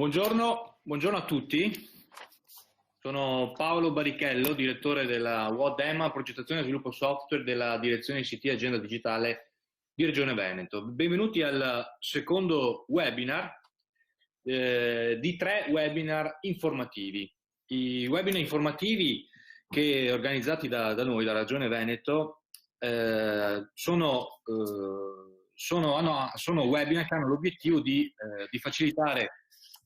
Buongiorno a tutti, sono Paolo Barichello, direttore della UOD-EMA, progettazione e sviluppo software della direzione ICT e Agenda Digitale di Regione Veneto. Benvenuti al secondo webinar di 3 webinar informativi. I webinar informativi che organizzati da noi, da Regione Veneto, sono webinar che hanno l'obiettivo di facilitare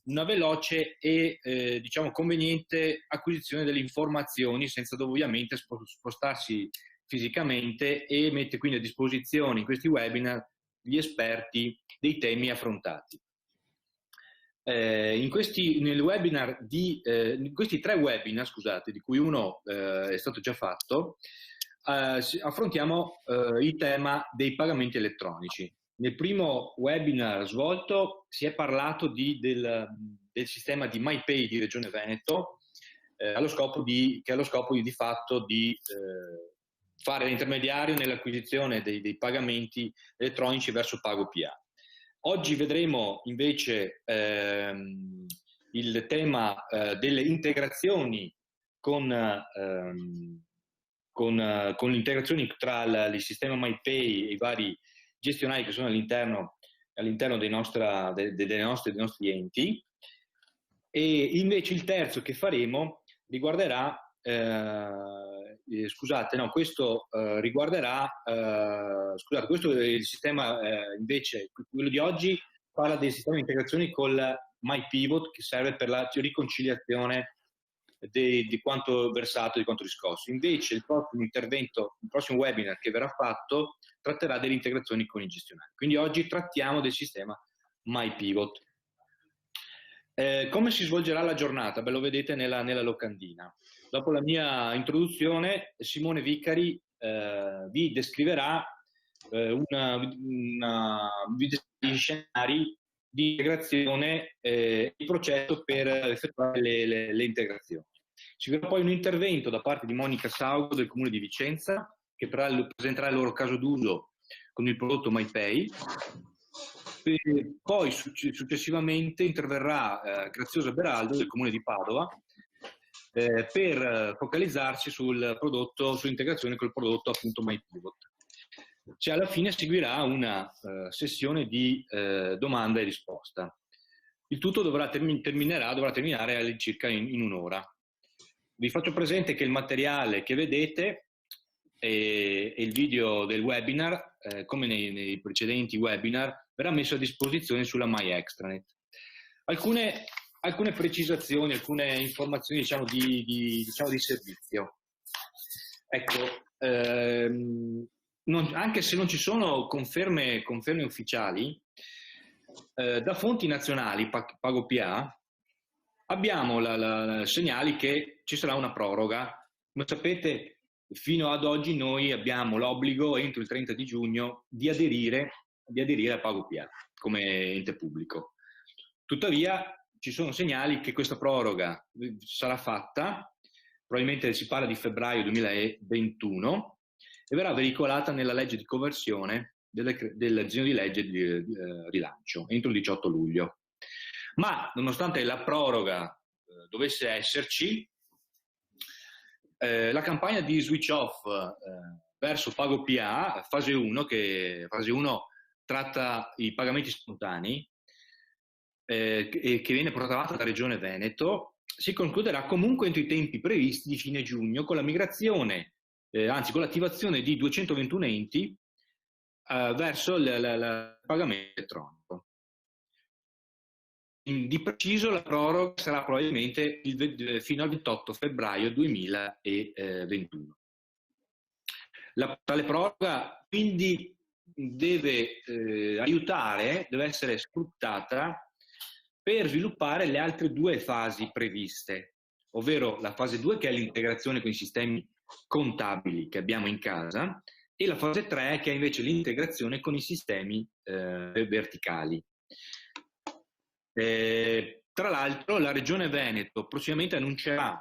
una veloce e diciamo conveniente acquisizione delle informazioni senza ovviamente spostarsi fisicamente, e mette quindi a disposizione in questi webinar gli esperti dei temi affrontati. In questi 3 webinar, scusate, di cui uno è stato già fatto, affrontiamo il tema dei pagamenti elettronici. Nel primo webinar svolto si è parlato del sistema di MyPay di Regione Veneto, che ha lo scopo di fatto di fare l'intermediario nell'acquisizione dei pagamenti elettronici verso PagoPA. Oggi vedremo invece il tema delle integrazioni con l'integrazione tra il sistema MyPay e i vari gestionali che sono all'interno dei nostri enti. E invece il terzo che faremo riguarderà questo è il sistema invece, quello di oggi parla del sistema di integrazione col MyPivot, che serve per la riconciliazione di quanto versato, di quanto riscosso. Invece il prossimo webinar che verrà fatto tratterà delle integrazioni con i gestionali. Quindi oggi trattiamo del sistema MyPivot. Come si svolgerà la giornata? Lo vedete nella locandina. Dopo la mia introduzione, Simone Vicari vi descriverà gli scenari di integrazione e il processo per effettuare le integrazioni. Ci verrà poi un intervento da parte di Monica Saugo del Comune di Vicenza, che presenterà il loro caso d'uso con il prodotto MyPay. Poi successivamente interverrà Graziosa Beraldo del Comune di Padova per focalizzarsi sull'integrazione col prodotto appunto MyPivot. Alla fine seguirà una sessione di domanda e risposta. Il tutto dovrà terminare all'incirca in un'ora. Vi faccio presente che il materiale che vedete e il video del webinar, come nei precedenti webinar, verrà messo a disposizione sulla MyExtranet. Alcune precisazioni, alcune informazioni di servizio. Ecco, anche se non ci sono conferme ufficiali, da fonti nazionali PagoPA abbiamo segnali che ci sarà una proroga. Come sapete, fino ad oggi noi abbiamo l'obbligo entro il 30 di giugno di aderire a PagoPA come ente pubblico. Tuttavia ci sono segnali che questa proroga sarà fatta, probabilmente si parla di febbraio 2021, e verrà veicolata nella legge di conversione del disegno di legge di rilancio entro il 18 luglio. Ma nonostante la proroga dovesse esserci, la campagna di switch off verso PagoPA, fase 1 tratta i pagamenti spontanei, che viene portata avanti da Regione Veneto, si concluderà comunque entro i tempi previsti di fine giugno con la migrazione, con l'attivazione di 221 enti verso il pagamento elettronico. Di preciso la proroga sarà probabilmente fino al 28 febbraio 2021. Tale proroga quindi deve essere sfruttata per sviluppare le altre 2 fasi previste, ovvero la fase 2, che è l'integrazione con i sistemi contabili che abbiamo in casa, e la fase 3, che è invece l'integrazione con i sistemi verticali. Tra l'altro la Regione Veneto prossimamente annuncerà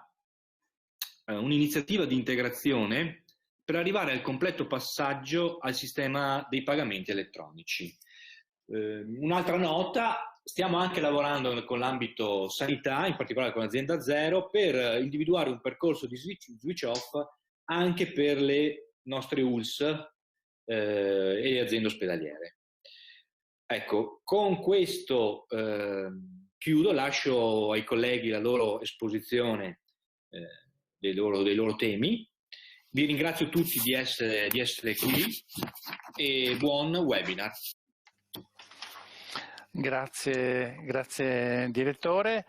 un'iniziativa di integrazione per arrivare al completo passaggio al sistema dei pagamenti elettronici. Un'altra nota Stiamo anche lavorando con l'ambito sanità, in particolare con l'azienda Zero, per individuare un percorso di switch off anche per le nostre ULS e le aziende ospedaliere. Ecco, con questo chiudo, lascio ai colleghi la loro esposizione dei loro temi. Vi ringrazio tutti di essere qui e buon webinar. Grazie direttore.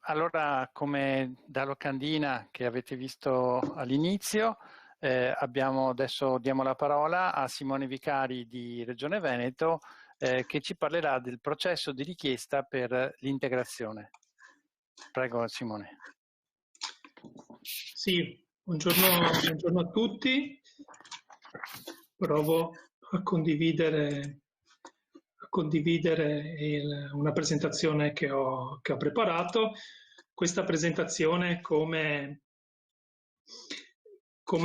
Allora, come da locandina che avete visto all'inizio, adesso diamo la parola a Simone Vicari di Regione Veneto, che ci parlerà del processo di richiesta per l'integrazione. Prego Simone. Sì, buongiorno a tutti. Provo a condividere una presentazione che ho preparato. Questa presentazione, come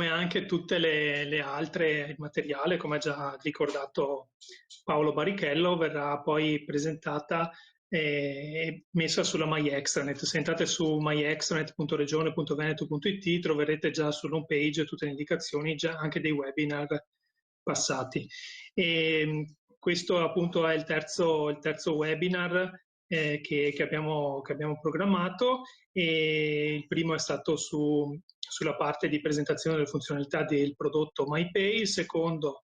anche tutte le altre, il materiale, come ha già ricordato Paolo Barichello, verrà poi presentata e messa sulla MyExtranet. Se entrate su myextranet.regione.veneto.it troverete già sull'home page tutte le indicazioni già anche dei webinar passati. Questo appunto è il terzo webinar che abbiamo programmato, e il primo è stato sulla parte di presentazione delle funzionalità del prodotto MyPay, il secondo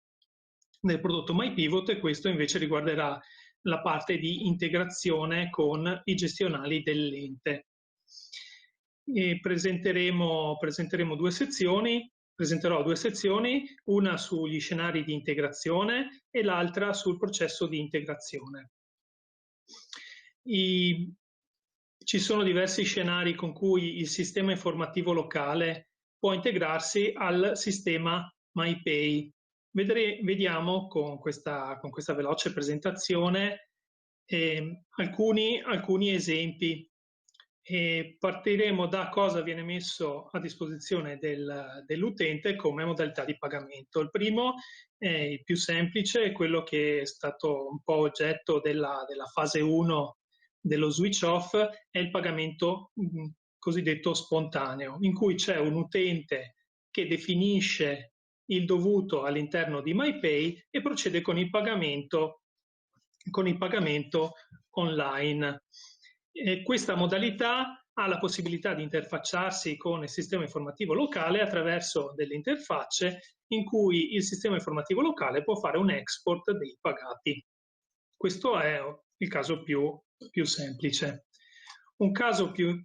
del prodotto MyPivot, e questo invece riguarderà la parte di integrazione con i gestionali dell'ente. Presenterò due sezioni, una sugli scenari di integrazione e l'altra sul processo di integrazione. Ci sono diversi scenari con cui il sistema informativo locale può integrarsi al sistema MyPay. Vediamo con questa veloce presentazione alcuni esempi. Partiremo da cosa viene messo a disposizione dell'utente come modalità di pagamento. Il primo, il più semplice, è quello che è stato un po' oggetto della fase 1 dello switch off, è il pagamento cosiddetto spontaneo, in cui c'è un utente che definisce il dovuto all'interno di MyPay e procede con il pagamento online. Questa modalità ha la possibilità di interfacciarsi con il sistema informativo locale attraverso delle interfacce in cui il sistema informativo locale può fare un export dei pagati. Questo è il caso più semplice. Un caso più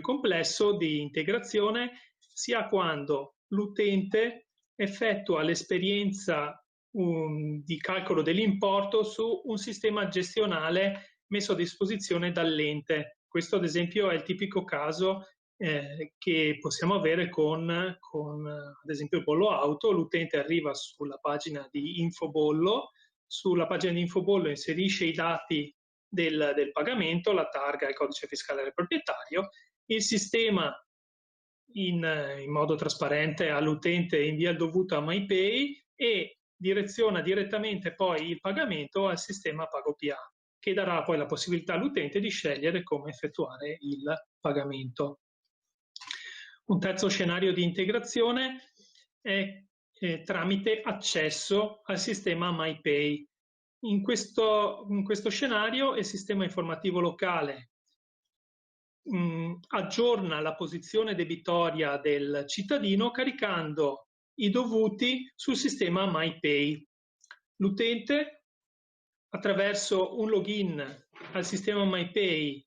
complesso di integrazione si ha quando l'utente effettua l'esperienza di calcolo dell'importo su un sistema gestionale messo a disposizione dall'ente. Questo ad esempio è il tipico caso che possiamo avere con ad esempio il bollo auto. L'utente arriva sulla pagina di Infobollo, sulla pagina di Infobollo inserisce i dati del pagamento, la targa e il codice fiscale del proprietario, il sistema in modo trasparente all'utente invia il dovuto a MyPay e direziona direttamente poi il pagamento al sistema PagoPA, che darà poi la possibilità all'utente di scegliere come effettuare il pagamento. Un terzo scenario di integrazione è tramite accesso al sistema MyPay. In questo scenario il sistema informativo locale aggiorna la posizione debitoria del cittadino caricando i dovuti sul sistema MyPay. L'utente, attraverso un login al sistema MyPay,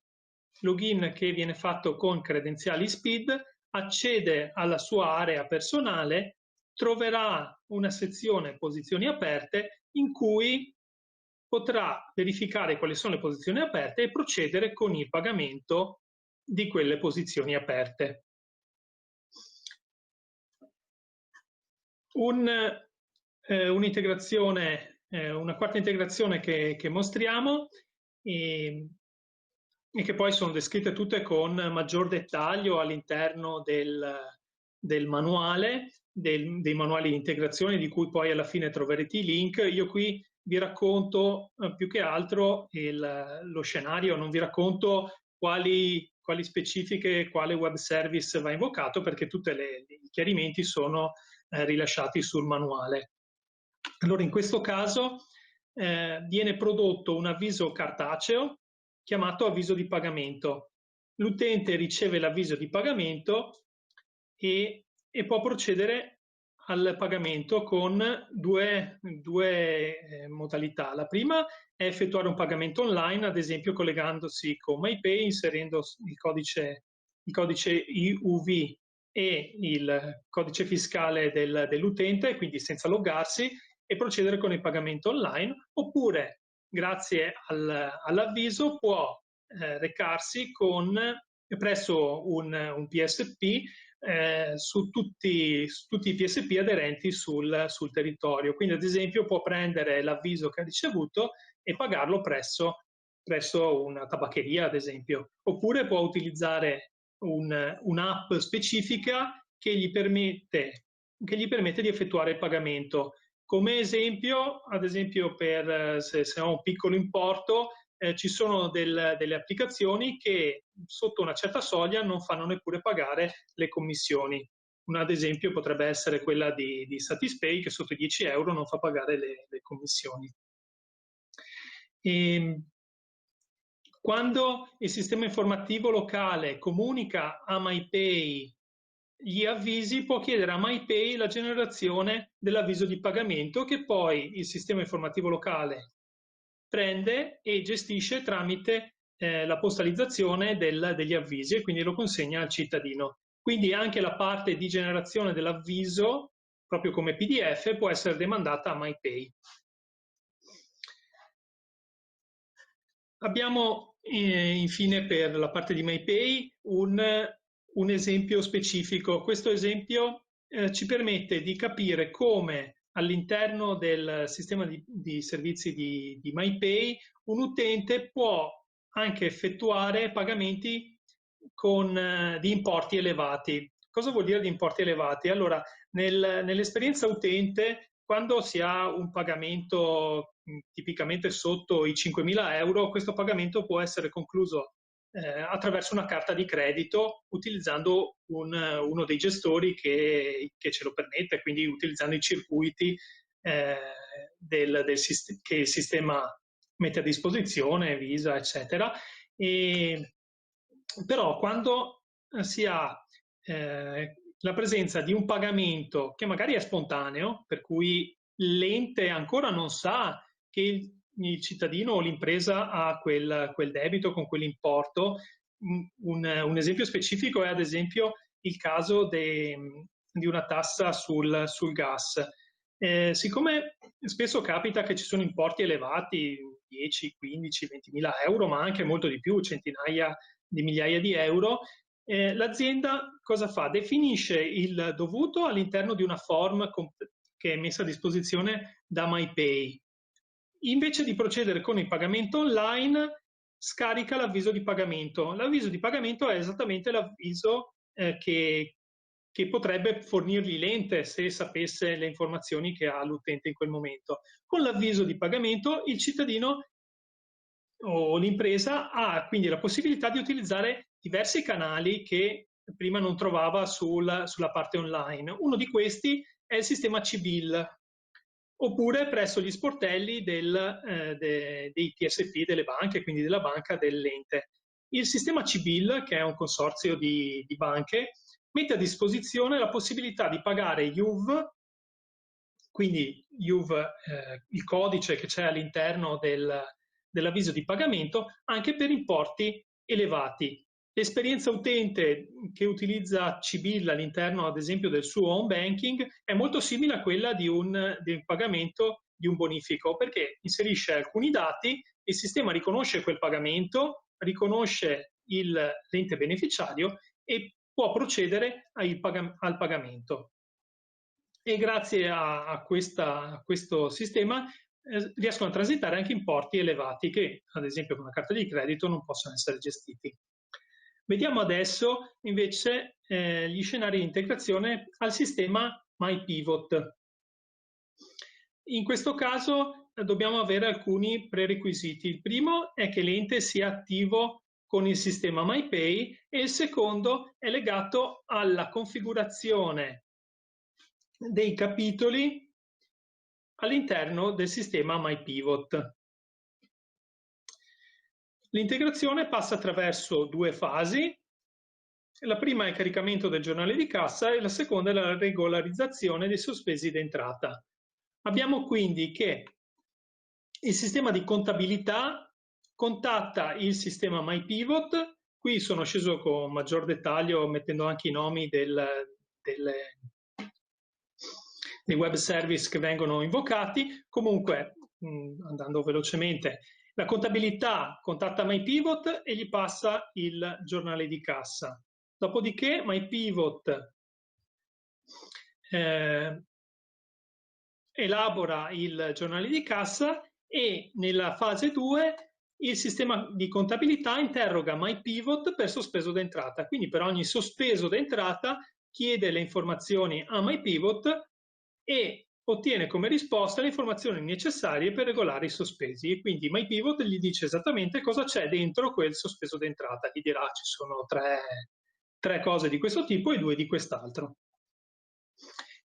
login che viene fatto con credenziali SPID, accede alla sua area personale, troverà una sezione posizioni aperte in cui potrà verificare quali sono le posizioni aperte e procedere con il pagamento di quelle posizioni aperte. Un'integrazione, una quarta integrazione che mostriamo e che poi sono descritte tutte con maggior dettaglio all'interno del manuale, dei manuali di integrazione di cui poi alla fine troverete i link. Io qui vi racconto più che altro lo scenario, non vi racconto quali specifiche, quale web service va invocato, perché tutti i chiarimenti sono rilasciati sul manuale. Allora, in questo caso viene prodotto un avviso cartaceo chiamato avviso di pagamento. L'utente riceve l'avviso di pagamento e può procedere al pagamento con due modalità. La prima è effettuare un pagamento online, ad esempio collegandosi con MyPay, inserendo il codice IUV e il codice fiscale dell'utente, quindi senza loggarsi, e procedere con il pagamento online, oppure grazie all'avviso può recarsi presso un PSP su tutti i PSP aderenti sul territorio. Quindi ad esempio può prendere l'avviso che ha ricevuto e pagarlo presso una tabaccheria, ad esempio, oppure può utilizzare un'app specifica che gli permette di effettuare il pagamento. Come esempio, ad esempio se ho un piccolo importo, ci sono delle applicazioni che sotto una certa soglia non fanno neppure pagare le commissioni. Una, ad esempio, potrebbe essere quella di Satispay, che sotto i 10 euro non fa pagare le commissioni. Quando il sistema informativo locale comunica a MyPay gli avvisi, può chiedere a MyPay la generazione dell'avviso di pagamento, che poi il sistema informativo locale prende e gestisce tramite la postalizzazione degli avvisi, e quindi lo consegna al cittadino. Quindi anche la parte di generazione dell'avviso, proprio come PDF, può essere demandata a MyPay. Abbiamo infine per la parte di MyPay un esempio specifico. Questo esempio ci permette di capire come all'interno del sistema di servizi di MyPay un utente può anche effettuare pagamenti di importi elevati. Cosa vuol dire di importi elevati? Allora, nell'esperienza utente, quando si ha un pagamento tipicamente sotto i 5.000 euro, questo pagamento può essere concluso attraverso una carta di credito, utilizzando uno dei gestori che ce lo permette, quindi utilizzando i circuiti che il sistema mette a disposizione, Visa, eccetera. Però quando si ha la presenza di un pagamento che magari è spontaneo, per cui l'ente ancora non sa che il cittadino o l'impresa ha quel debito con quell'importo. Un esempio specifico è ad esempio il caso di una tassa sul gas. Siccome spesso capita che ci sono importi elevati, 10, 15, 20.000 euro, ma anche molto di più, centinaia di migliaia di euro, l'azienda cosa fa? Definisce il dovuto all'interno di una form che è messa a disposizione da MyPay. Invece di procedere con il pagamento online, scarica l'avviso di pagamento. L'avviso di pagamento è esattamente l'avviso che potrebbe fornirgli l'ente se sapesse le informazioni che ha l'utente in quel momento. Con l'avviso di pagamento il cittadino o l'impresa ha quindi la possibilità di utilizzare diversi canali che prima non trovava sulla parte online. Uno di questi è il sistema CBIL, oppure presso gli sportelli dei PSP delle banche, quindi della banca dell'ente. Il sistema CBIL, che è un consorzio di banche, mette a disposizione la possibilità di pagare IUV, quindi IUV, il codice che c'è all'interno dell'avviso di pagamento, anche per importi elevati. L'esperienza utente che utilizza CBIL all'interno, ad esempio, del suo home banking è molto simile a quella di un pagamento di un bonifico, perché inserisce alcuni dati, il sistema riconosce quel pagamento, riconosce l'ente beneficiario e può procedere al pagamento. E grazie a questo sistema riescono a transitare anche importi elevati che, ad esempio, con una carta di credito non possono essere gestiti. Vediamo adesso invece gli scenari di integrazione al sistema MyPivot. In questo caso dobbiamo avere alcuni prerequisiti. Il primo è che l'ente sia attivo con il sistema MyPay e il secondo è legato alla configurazione dei capitoli all'interno del sistema MyPivot. L'integrazione passa attraverso due fasi. La prima è il caricamento del giornale di cassa e la seconda è la regolarizzazione dei sospesi d'entrata. Abbiamo quindi che il sistema di contabilità contatta il sistema MyPivot. Qui sono sceso con maggior dettaglio mettendo anche i nomi dei web service che vengono invocati. Comunque, andando velocemente, la contabilità contatta MyPivot e gli passa il giornale di cassa. Dopodiché MyPivot elabora il giornale di cassa e nella fase 2 il sistema di contabilità interroga MyPivot per sospeso d'entrata. Quindi per ogni sospeso d'entrata chiede le informazioni a MyPivot e ottiene come risposta le informazioni necessarie per regolare i sospesi. E quindi MyPivot gli dice esattamente cosa c'è dentro quel sospeso d'entrata. Gli dirà ci sono tre cose di questo tipo e 2 di quest'altro.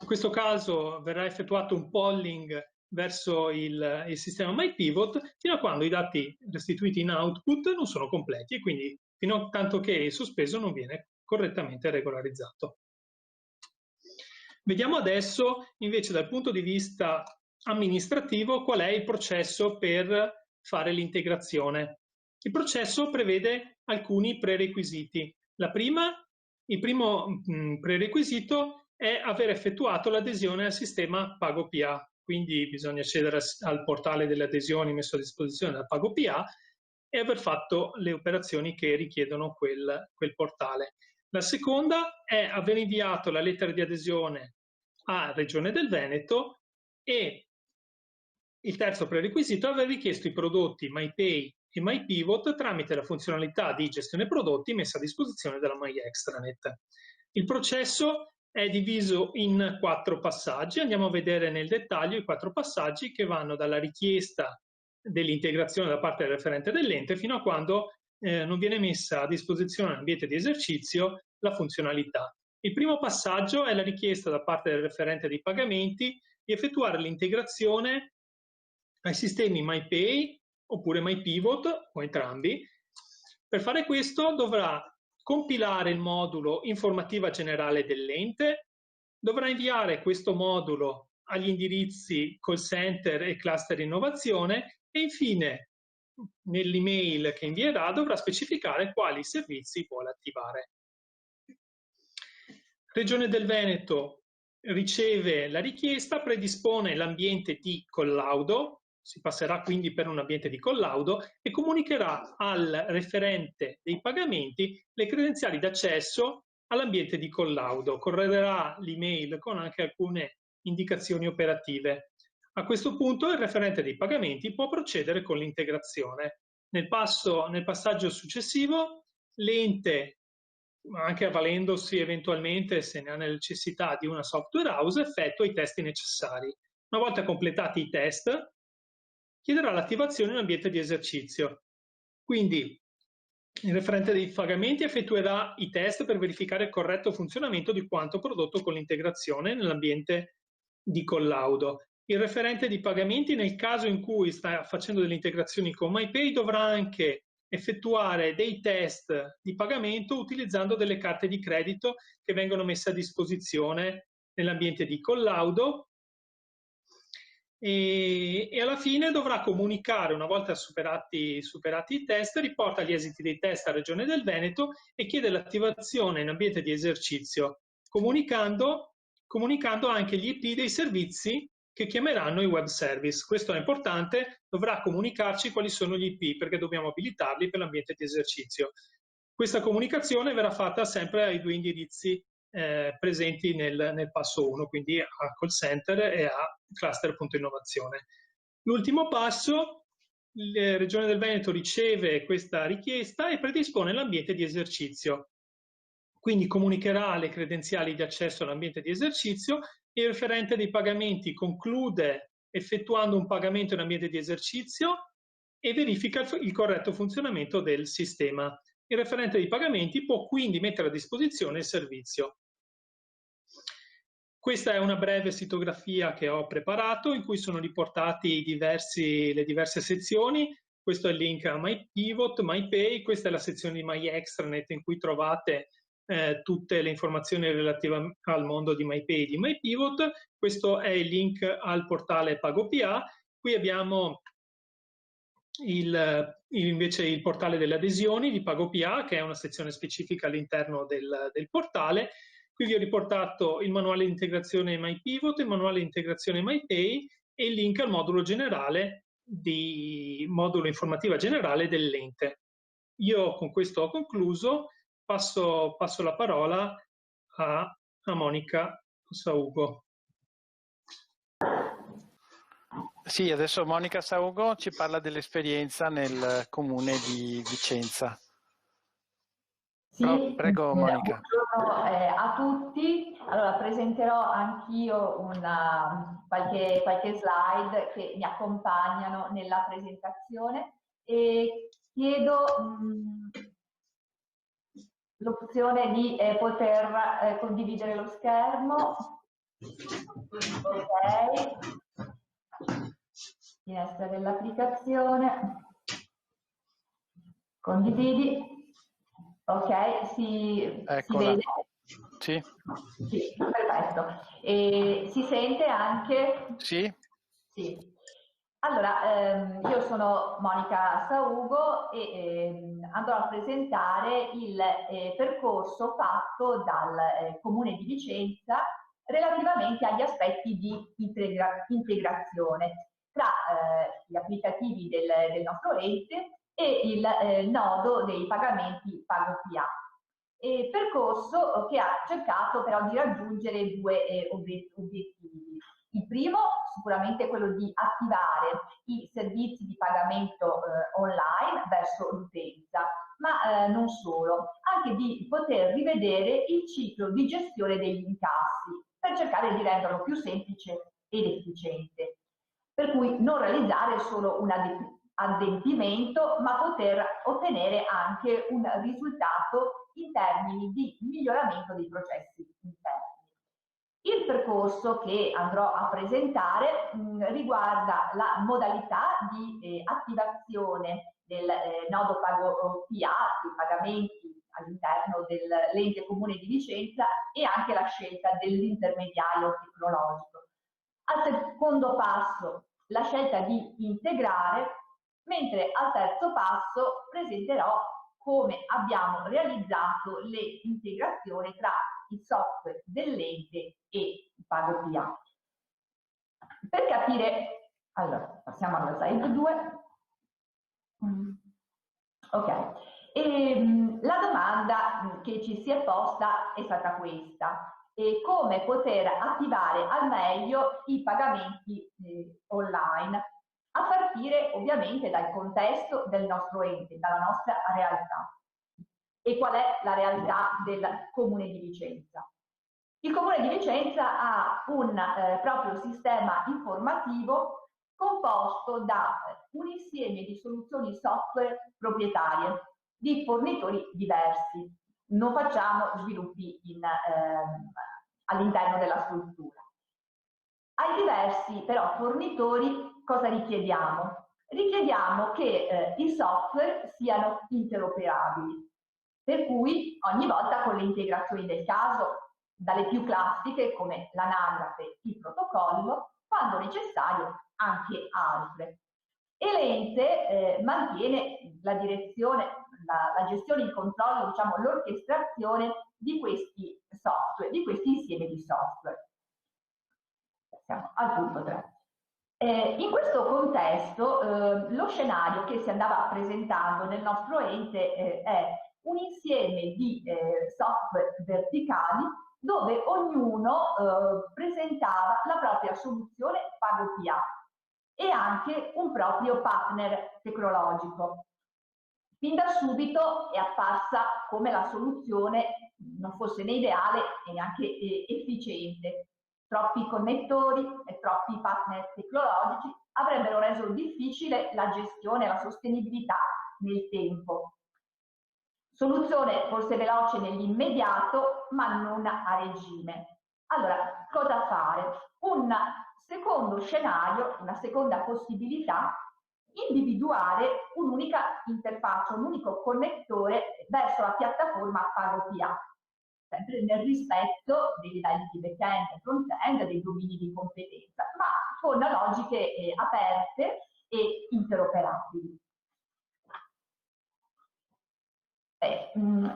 In questo caso verrà effettuato un polling verso il sistema MyPivot fino a quando i dati restituiti in output non sono completi e quindi fino a tanto che il sospeso non viene correttamente regolarizzato. Vediamo adesso invece dal punto di vista amministrativo qual è il processo per fare l'integrazione. Il processo prevede alcuni prerequisiti. Il primo prerequisito è aver effettuato l'adesione al sistema PagoPA, quindi bisogna accedere al portale delle adesioni messo a disposizione da PagoPA e aver fatto le operazioni che richiedono quel portale. La seconda è aver inviato la lettera di adesione a Regione del Veneto e il terzo prerequisito è aver richiesto i prodotti MyPay e MyPivot tramite la funzionalità di gestione prodotti messa a disposizione dalla MyExtranet. Il processo è diviso in 4 passaggi. Andiamo a vedere nel dettaglio i 4 passaggi che vanno dalla richiesta dell'integrazione da parte del referente dell'ente fino a quando non viene messa a disposizione nell'ambiente di esercizio la funzionalità. Il primo passaggio è la richiesta da parte del referente dei pagamenti di effettuare l'integrazione ai sistemi MyPay oppure MyPivot o entrambi. Per fare questo dovrà compilare il modulo informativa generale dell'ente, dovrà inviare questo modulo agli indirizzi call center e cluster innovazione e infine nell'email che invierà dovrà specificare quali servizi vuole attivare. Regione del Veneto riceve la richiesta, predispone l'ambiente di collaudo, si passerà quindi per un ambiente di collaudo e comunicherà al referente dei pagamenti le credenziali d'accesso all'ambiente di collaudo. Correderà l'email con anche alcune indicazioni operative. A questo punto il referente dei pagamenti può procedere con l'integrazione. Nel passaggio successivo l'ente, anche avvalendosi eventualmente, se ne ha necessità, di una software house, effettua i test necessari. Una volta completati i test, chiederà l'attivazione in ambiente di esercizio. Quindi il referente dei pagamenti effettuerà i test per verificare il corretto funzionamento di quanto prodotto con l'integrazione nell'ambiente di collaudo. Il referente di pagamenti, nel caso in cui sta facendo delle integrazioni con MyPay, dovrà anche effettuare dei test di pagamento utilizzando delle carte di credito che vengono messe a disposizione nell'ambiente di collaudo e alla fine dovrà comunicare, una volta superati i test, riporta gli esiti dei test a Regione del Veneto e chiede l'attivazione in ambiente di esercizio, comunicando anche gli IP dei servizi che chiameranno i web service. Questo è importante, dovrà comunicarci quali sono gli IP perché dobbiamo abilitarli per l'ambiente di esercizio. Questa comunicazione verrà fatta sempre ai 2 indirizzi presenti nel passo 1, quindi a call center e a cluster.innovazione. L'ultimo passo, la Regione del Veneto riceve questa richiesta e predispone l'ambiente di esercizio. Quindi comunicherà le credenziali di accesso all'ambiente di esercizio, il referente dei pagamenti conclude effettuando un pagamento in ambiente di esercizio e verifica il corretto funzionamento del sistema. Il referente dei pagamenti può quindi mettere a disposizione il servizio. Questa è una breve sitografia che ho preparato in cui sono riportati le diverse sezioni. Questo è il link a MyPivot, MyPay, questa è la sezione di MyExtranet in cui trovate tutte le informazioni relative al mondo di MyPay e di MyPivot. Questo è il link al portale PagoPA. Qui abbiamo invece il portale delle adesioni di PagoPA, che è una sezione specifica all'interno del portale. Qui vi ho riportato il manuale di integrazione MyPivot, il manuale di integrazione MyPay e il link al modulo generale modulo informativa generale dell'ente. Io con questo ho concluso, passo la parola a Monica Saugo. Sì, adesso Monica Saugo ci parla dell'esperienza nel comune di Vicenza. Sì, prego Monica. Buongiorno a tutti. Allora presenterò anch'io qualche slide che mi accompagnano nella presentazione e chiedo l'opzione di poter condividere lo schermo. Ok. Finestra dell'applicazione. Condividi. Ok, si vede? Sì. Sì, perfetto. E si sente anche? Sì. Sì. Allora, io sono Monica Saugo e andrò a presentare il percorso fatto dal Comune di Vicenza relativamente agli aspetti di integrazione tra gli applicativi del nostro ente e il nodo dei pagamenti PagoPA. Percorso che ha cercato però di raggiungere due obiettivi. Il primo sicuramente quello di attivare i servizi di pagamento online verso l'utenza, ma non solo, anche di poter rivedere il ciclo di gestione degli incassi per cercare di renderlo più semplice ed efficiente. Per cui non realizzare solo un adempimento, ma poter ottenere anche un risultato in termini di miglioramento dei processi interni. Il percorso che andrò a presentare riguarda la modalità di attivazione del nodo PagoPA, dei pagamenti all'interno dell'ente comune di Vicenza e anche la scelta dell'intermediario tecnologico. Al secondo passo la scelta di integrare, mentre al terzo passo presenterò come abbiamo realizzato le integrazioni tra il software dell'ente e il PagoPA. Per capire, allora passiamo alla slide 2. Ok, la domanda che ci si è posta è stata questa: come poter attivare al meglio i pagamenti online, a partire ovviamente dal contesto del nostro ente, dalla nostra realtà. E qual è la realtà del Comune di Vicenza? Il Comune di Vicenza ha un proprio sistema informativo composto da un insieme di soluzioni software proprietarie di fornitori diversi. Non facciamo sviluppi all'interno della struttura. Ai diversi però fornitori cosa richiediamo? Richiediamo che i software siano interoperabili, per cui ogni volta con le integrazioni del caso, dalle più classiche come l'anagrafe, il protocollo, quando necessario anche altre. E l'ente mantiene la direzione, la gestione, il controllo, diciamo l'orchestrazione di questi software, di questi insiemi di software. Siamo al punto 3. In questo contesto lo scenario che si andava presentando nel nostro ente è un insieme di software verticali dove ognuno presentava la propria soluzione PagoPA e anche un proprio partner tecnologico. Fin da subito è apparsa come la soluzione non fosse né ideale e neanche efficiente. troppi connettori e troppi partner tecnologici avrebbero reso difficile la gestione e la sostenibilità nel tempo. Soluzione forse veloce nell'immediato, ma non a regime. Allora, cosa fare? Un secondo scenario, una seconda possibilità, individuare un'unica interfaccia, un unico connettore verso la piattaforma PagoPA, sempre nel rispetto dei livelli di back-end e front-end, dei domini di competenza, ma con logiche aperte e interoperabili.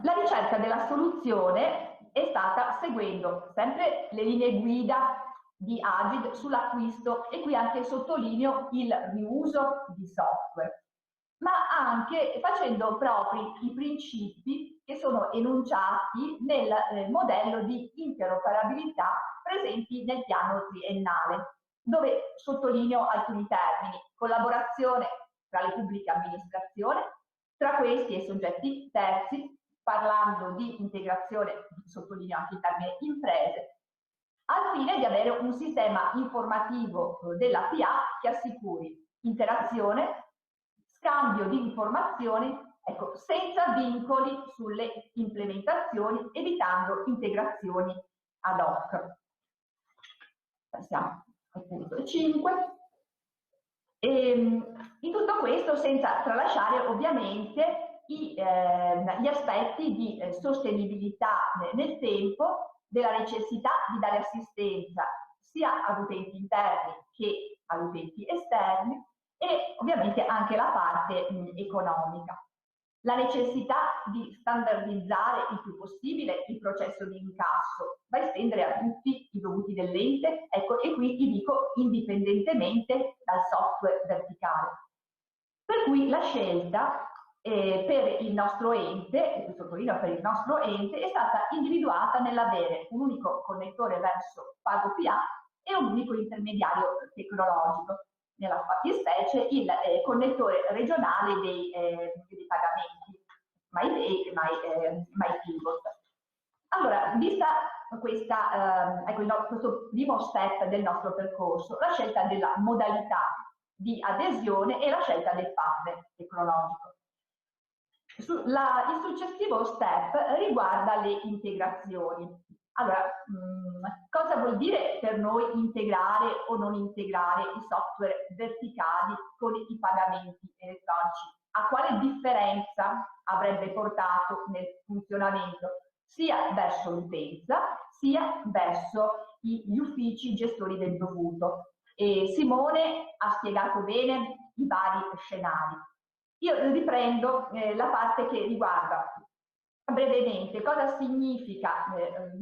La ricerca della soluzione è stata seguendo sempre le linee guida di Agid sull'acquisto, e qui anche sottolineo il riuso di software, ma anche facendo propri i principi che sono enunciati nel modello di interoperabilità presenti nel piano triennale, dove sottolineo alcuni termini: collaborazione tra le pubbliche amministrazioni, tra questi e soggetti terzi, parlando di integrazione, sottolineo anche il termine imprese, al fine di avere un sistema informativo della PA che assicuri interazione, scambio di informazioni, ecco, senza vincoli sulle implementazioni, evitando integrazioni ad hoc. Passiamo al punto 5. In tutto questo senza tralasciare ovviamente gli aspetti di sostenibilità nel tempo, della necessità di dare assistenza sia ad utenti interni che ad utenti esterni, e ovviamente anche la parte economica. La necessità di standardizzare il più possibile il processo di incasso, da estendere a tutti i dovuti dell'ente, ecco, e qui vi dico indipendentemente dal software verticale. Per cui la scelta per il nostro ente, sottolineo per il nostro ente, è stata individuata nell'avere un unico connettore verso PagoPA e un unico intermediario tecnologico, nella fattispecie il connettore regionale dei pagamenti, MyPay e MyPivot. Allora, vista questa, questo primo step del nostro percorso, la scelta della modalità di adesione e la scelta del partner tecnologico. Il successivo step riguarda le integrazioni. Allora, cosa vuol dire per noi integrare o non integrare i software verticali con i pagamenti elettronici? A quale differenza avrebbe portato nel funzionamento sia verso l'utenza sia verso gli uffici gestori del dovuto? E Simone ha spiegato bene i vari scenari. Io riprendo la parte che riguarda brevemente cosa significa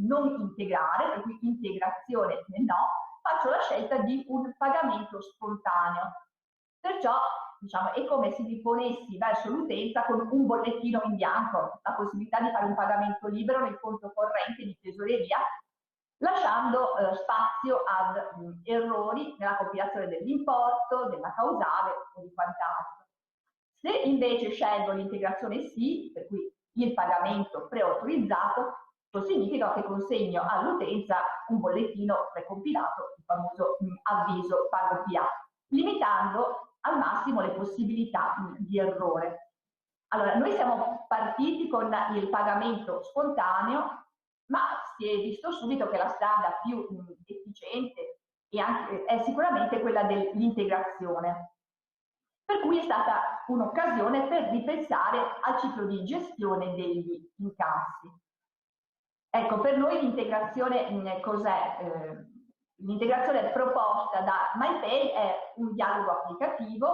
non integrare, per cui integrazione no, faccio la scelta di un pagamento spontaneo. Perciò diciamo, è come se mi ponessi verso l'utenza con un bollettino in bianco, la possibilità di fare un pagamento libero nel conto corrente di tesoreria, lasciando spazio ad errori nella compilazione dell'importo, della causale o di quant'altro. Se invece scelgo l'integrazione sì, per cui il pagamento preautorizzato, ciò significa che consegno all'utenza un bollettino precompilato, il famoso avviso PagoPA, limitando al massimo le possibilità di errore. Allora, noi siamo partiti con il pagamento spontaneo, ma si è visto subito che la strada più efficiente è sicuramente quella dell'integrazione. Per cui è stata un'occasione per ripensare al ciclo di gestione degli incassi. Ecco, per noi l'integrazione cos'è? L'integrazione proposta da MyPay è un dialogo applicativo,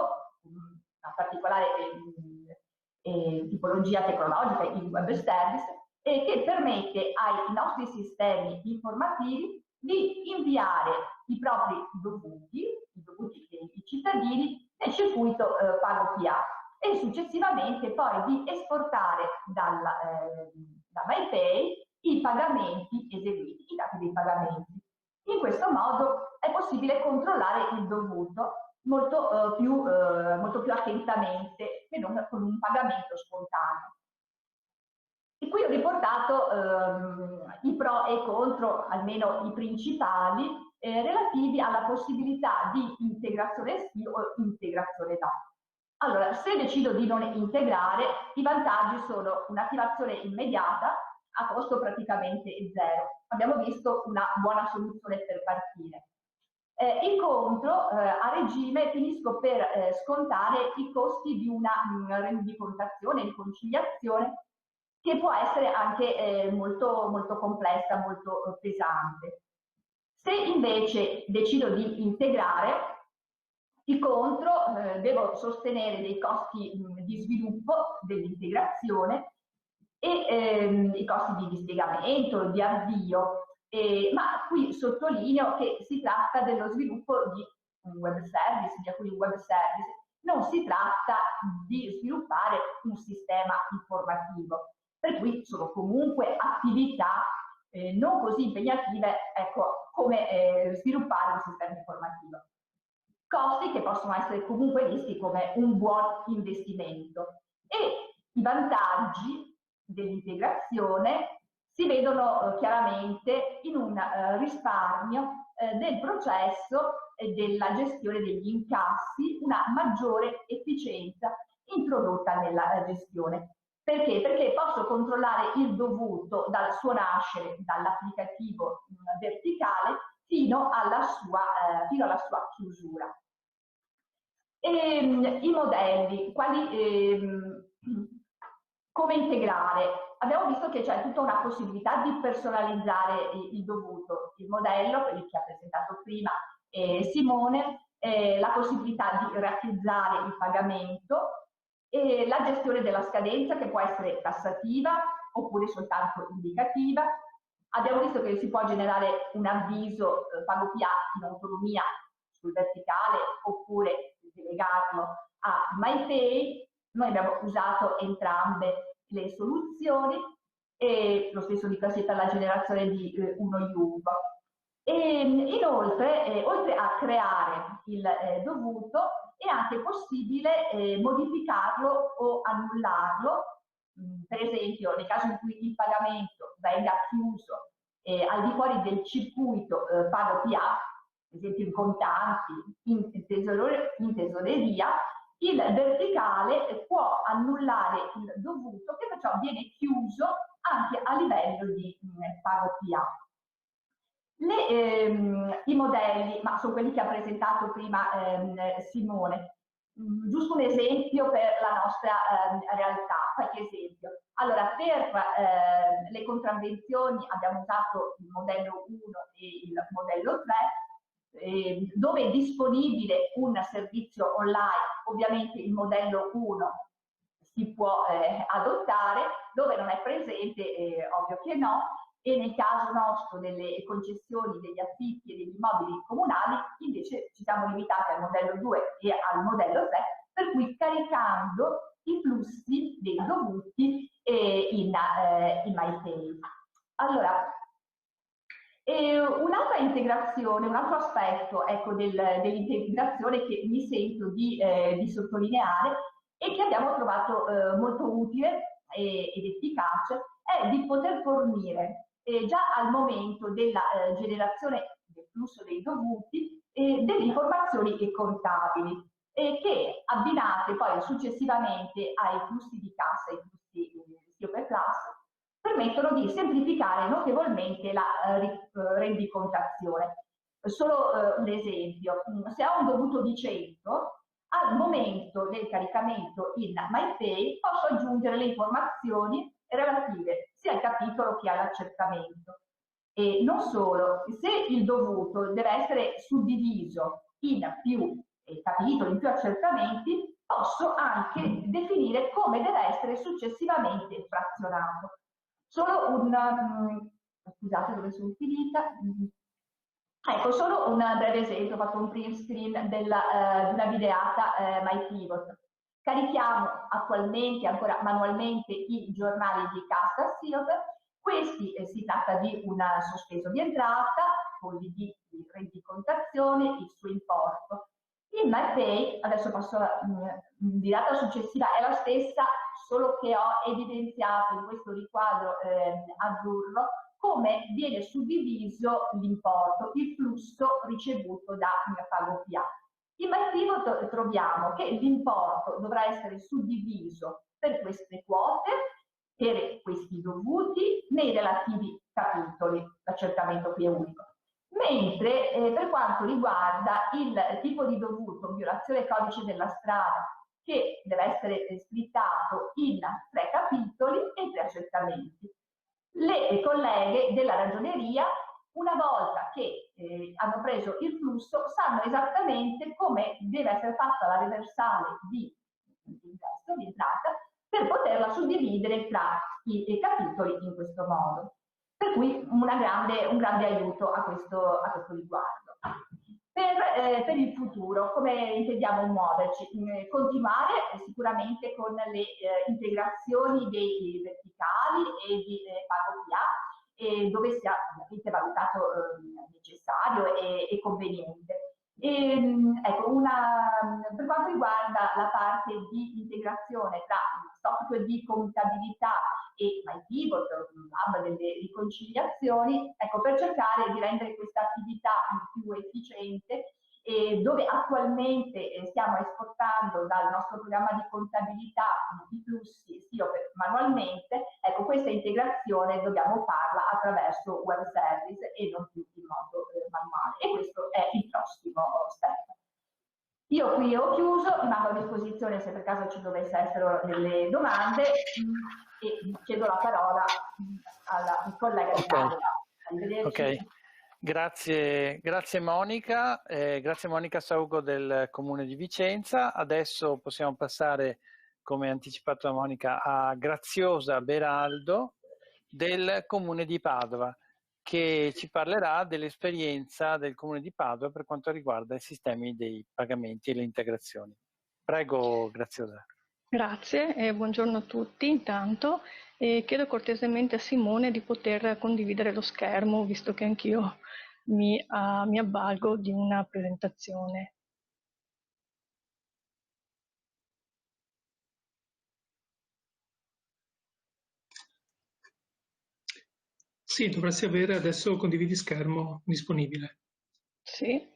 una particolare tipologia tecnologica, il web service, che permette ai nostri sistemi informativi di inviare i propri dovuti, i dovuti dei cittadini, nel circuito PagoPA e successivamente poi di esportare da MyPay i pagamenti eseguiti, i dati dei pagamenti. In questo modo è possibile controllare il dovuto molto più attentamente che non con un pagamento spontaneo. E qui ho riportato i pro e i contro, almeno i principali, relativi alla possibilità di integrazione sì o integrazione no. Allora, se decido di non integrare, i vantaggi sono un'attivazione immediata a costo praticamente zero. Abbiamo visto una buona soluzione per partire. In contro, a regime finisco per scontare i costi di una rendicontazione, di conciliazione, che può essere anche molto, molto complessa, molto pesante. Se invece decido di integrare, di contro devo sostenere dei costi di sviluppo dell'integrazione e i costi di dispiegamento, di avvio, ma qui sottolineo che si tratta dello sviluppo di un web service, di alcuni web service, non si tratta di sviluppare un sistema informativo, per cui sono comunque attività non così impegnative, ecco, come sviluppare un sistema informativo. Costi che possono essere comunque visti come un buon investimento, e i vantaggi dell'integrazione si vedono chiaramente in un risparmio del processo e della gestione degli incassi, una maggiore efficienza introdotta nella gestione. Perché? Perché posso controllare il dovuto dal suo nascere, dall'applicativo verticale, fino alla sua chiusura. I modelli, come integrare? Abbiamo visto che c'è tutta una possibilità di personalizzare il dovuto. Il modello, quelli che ha presentato prima Simone, la possibilità di rateizzare il pagamento, e la gestione della scadenza, che può essere tassativa oppure soltanto indicativa. Abbiamo visto che si può generare un avviso pago PA in autonomia sul verticale oppure delegarlo a MyPay. Noi abbiamo usato entrambe le soluzioni, e lo stesso dicasi per la generazione di uno IUV. E inoltre, oltre a creare il dovuto, è anche possibile modificarlo o annullarlo. Per esempio, nel caso in cui il pagamento venga chiuso al di fuori del circuito pago PA, ad esempio in contanti, in tesoreria, il verticale può annullare il dovuto, che perciò viene chiuso anche a livello di pago PA. I modelli, ma sono quelli che ha presentato prima Simone. Giusto un esempio per la nostra realtà, qualche esempio. Allora, per le contravvenzioni abbiamo usato il modello 1 e il modello 3, dove è disponibile un servizio online. Ovviamente il modello 1 si può adottare, dove non è presente, ovvio che no, e nel caso nostro delle concessioni, degli affitti e degli immobili comunali invece ci siamo limitati al modello 2 e al modello 3, per cui caricando i flussi dei dovuti in MyPay. Allora, un'altra integrazione, un altro aspetto, ecco, dell'integrazione che mi sento di sottolineare e che abbiamo trovato molto utile ed efficace, è di poter fornire già al momento della generazione del flusso dei dovuti delle informazioni contabili, che abbinate poi successivamente ai flussi di cassa, ai flussi SIO per classe, permettono di semplificare notevolmente la rendicontazione. Solo un esempio: se ho un dovuto di 100, al momento del caricamento in MyPay posso aggiungere le informazioni relative sia al capitolo che all'accertamento. E non solo, se il dovuto deve essere suddiviso in più capitoli, in più accertamenti, posso anche definire come deve essere successivamente frazionato. Solo un scusate, dove sono finita? Ecco, solo un breve esempio, ho fatto un print screen di una videata MyPivot. Carichiamo attualmente ancora manualmente i giornali di cassa SIOP. Questi si tratta di un sospeso di entrata, con l'ID di rendicontazione, il suo importo. Il MyPay, adesso passo di data successiva, è la stessa, solo che ho evidenziato in questo riquadro azzurro come viene suddiviso l'importo, il flusso ricevuto da PagoPA. In MyPivot troviamo che l'importo dovrà essere suddiviso per queste quote, per questi dovuti, nei relativi capitoli. L'accertamento qui è unico. Mentre per quanto riguarda il tipo di dovuto, violazione codice della strada, che deve essere splittato in 3 capitoli e 3 accertamenti. Le colleghe della ragioneria, una volta che hanno preso il flusso, sanno esattamente come deve essere fatta la reversale di ingresso, di entrata, per poterla suddividere tra i capitoli in questo modo. Per cui un grande aiuto a questo riguardo. Per il futuro, come intendiamo muoverci? Continuare sicuramente con le integrazioni dei verticali e di PagoPA, dove sia ovviamente valutato necessario e conveniente. Ecco, per quanto riguarda la parte di integrazione tra software di contabilità e MyPivot, hub delle riconciliazioni, ecco, per cercare di rendere questa attività più efficiente, dove attualmente stiamo esportando dal nostro programma di contabilità i flussi manualmente, ecco, questa integrazione dobbiamo farla attraverso web service e non più in modo manuale, e questo è il prossimo step. Io qui ho chiuso, rimango a disposizione se per caso ci dovesse essere delle domande e chiedo la parola alla collega di Paola. Ok, grazie Monica, grazie Monica Saugo del Comune di Vicenza. Adesso possiamo passare, come anticipato da Monica, a Graziosa Beraldo del Comune di Padova, che ci parlerà dell'esperienza del Comune di Padova per quanto riguarda i sistemi dei pagamenti e le integrazioni. Prego, Graziosa. Grazie e buongiorno a tutti intanto. Chiedo cortesemente a Simone di poter condividere lo schermo, visto che anch'io mi avvalgo di una presentazione. Sì, dovresti avere adesso condividi schermo disponibile. Sì.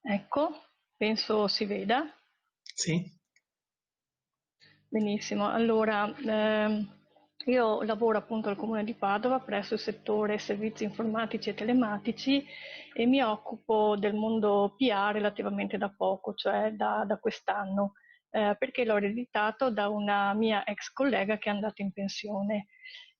Ecco, penso si veda. Sì. Benissimo, allora io lavoro appunto al Comune di Padova presso il settore servizi informatici e telematici e mi occupo del mondo PA relativamente da poco, cioè da quest'anno, perché l'ho ereditato da una mia ex collega che è andata in pensione.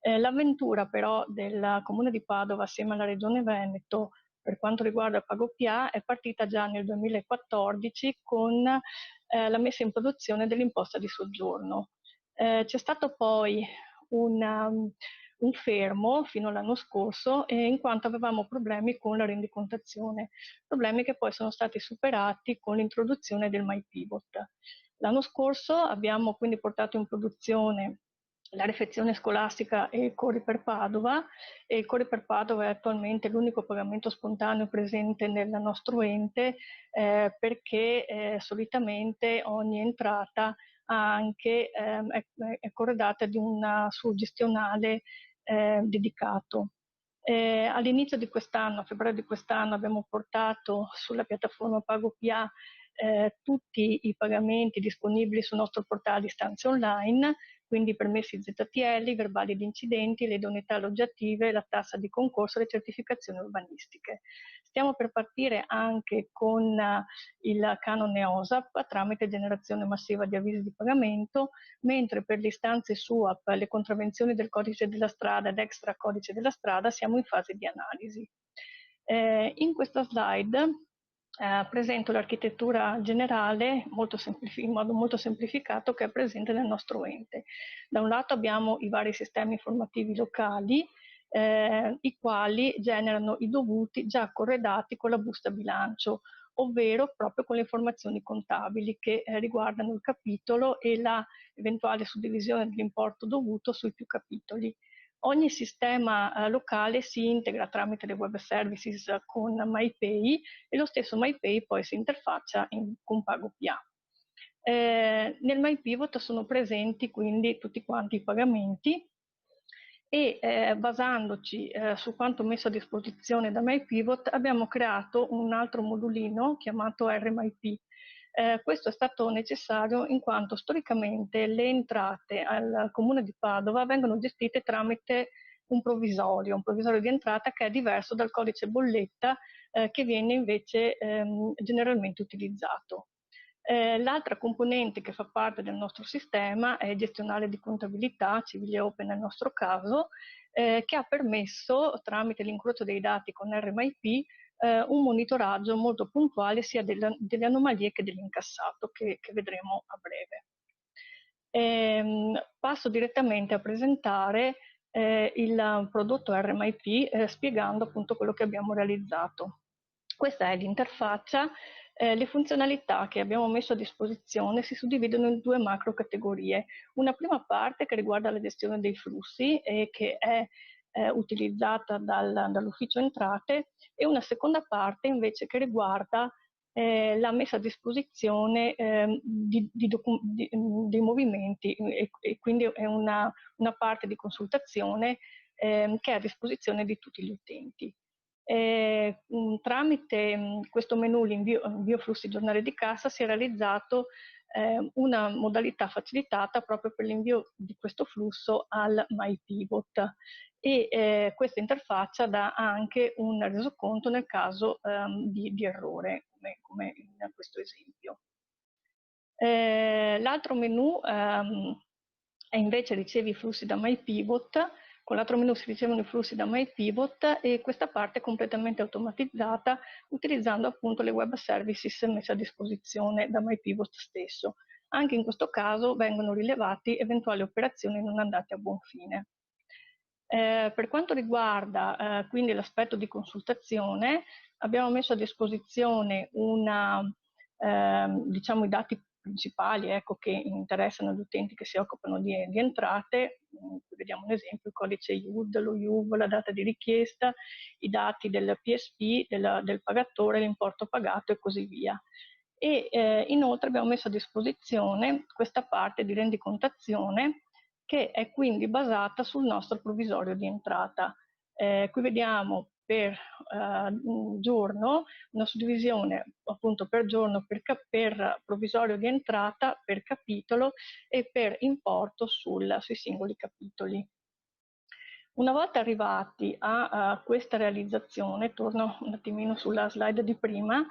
L'avventura però del Comune di Padova assieme alla Regione Veneto per quanto riguarda PagoPA è partita già nel 2014 con la messa in produzione dell'imposta di soggiorno. C'è stato poi un fermo fino all'anno scorso in quanto avevamo problemi con la rendicontazione, problemi che poi sono stati superati con l'introduzione del MyPivot. L'anno scorso abbiamo quindi portato in produzione la refezione scolastica e il Corri per Padova, e il Corri per Padova è attualmente l'unico pagamento spontaneo presente nel nostro ente perché solitamente ogni entrata anche è corredata di un suggestionale dedicato. All'inizio di quest'anno, a febbraio di quest'anno, abbiamo portato sulla piattaforma PagoPA tutti i pagamenti disponibili sul nostro portale istanze online, quindi permessi ZTL, verbali di incidenti, le idoneità alloggiative, la tassa di concorso e le certificazioni urbanistiche. Stiamo per partire anche con il canone OSAP tramite generazione massiva di avvisi di pagamento, mentre per le istanze SUAP, le contravvenzioni del codice della strada ed extra codice della strada siamo in fase di analisi. In questa slide presento l'architettura generale in modo molto semplificato che è presente nel nostro ente. Da un lato abbiamo i vari sistemi informativi locali, i quali generano i dovuti già corredati con la busta bilancio, ovvero proprio con le informazioni contabili che riguardano il capitolo e la eventuale suddivisione dell'importo dovuto sui più capitoli. Ogni sistema locale si integra tramite le web services con MyPay e lo stesso MyPay poi si interfaccia con PagoPA. Nel MyPivot sono presenti quindi tutti quanti i pagamenti e basandoci su quanto messo a disposizione da MyPivot abbiamo creato un altro modulino chiamato RMyP. Questo è stato necessario in quanto storicamente le entrate al Comune di Padova vengono gestite tramite un provvisorio di entrata che è diverso dal codice bolletta che viene invece generalmente utilizzato. L'altra componente che fa parte del nostro sistema è il gestionale di contabilità, Civile Open nel nostro caso, che ha permesso, tramite l'incrocio dei dati con RMIP, un monitoraggio molto puntuale sia delle anomalie che dell'incassato, che vedremo a breve. Passo direttamente a presentare il prodotto RMIP spiegando appunto quello che abbiamo realizzato. Questa è l'interfaccia. Le funzionalità che abbiamo messo a disposizione si suddividono in due macro categorie. Una prima parte che riguarda la gestione dei flussi e che è utilizzata dall'ufficio entrate, e una seconda parte invece che riguarda la messa a disposizione dei movimenti e quindi è una parte di consultazione che è a disposizione di tutti gli utenti. Tramite questo menu l'invio flussi giornale di cassa si è realizzato una modalità facilitata proprio per l'invio di questo flusso al MyPivot e questa interfaccia dà anche un resoconto nel caso di errore come in questo esempio. L'altro menu è invece ricevi i flussi da MyPivot. Con l'altro menu si ricevono i flussi da MyPivot e questa parte è completamente automatizzata utilizzando appunto le web services messe a disposizione da MyPivot stesso. Anche in questo caso vengono rilevati eventuali operazioni non andate a buon fine. Per quanto riguarda quindi l'aspetto di consultazione, abbiamo messo a disposizione diciamo, i dati principali che interessano gli utenti che si occupano di entrate. Vediamo un esempio: il codice IUD, lo IUV, la data di richiesta, i dati del PSP, del pagatore, l'importo pagato e così via. E inoltre abbiamo messo a disposizione questa parte di rendicontazione che è quindi basata sul nostro provvisorio di entrata. Qui vediamo per giorno una suddivisione appunto per giorno, per provvisorio di entrata, per capitolo e per importo sui singoli capitoli. Una volta arrivati a questa realizzazione, torno un attimino sulla slide di prima,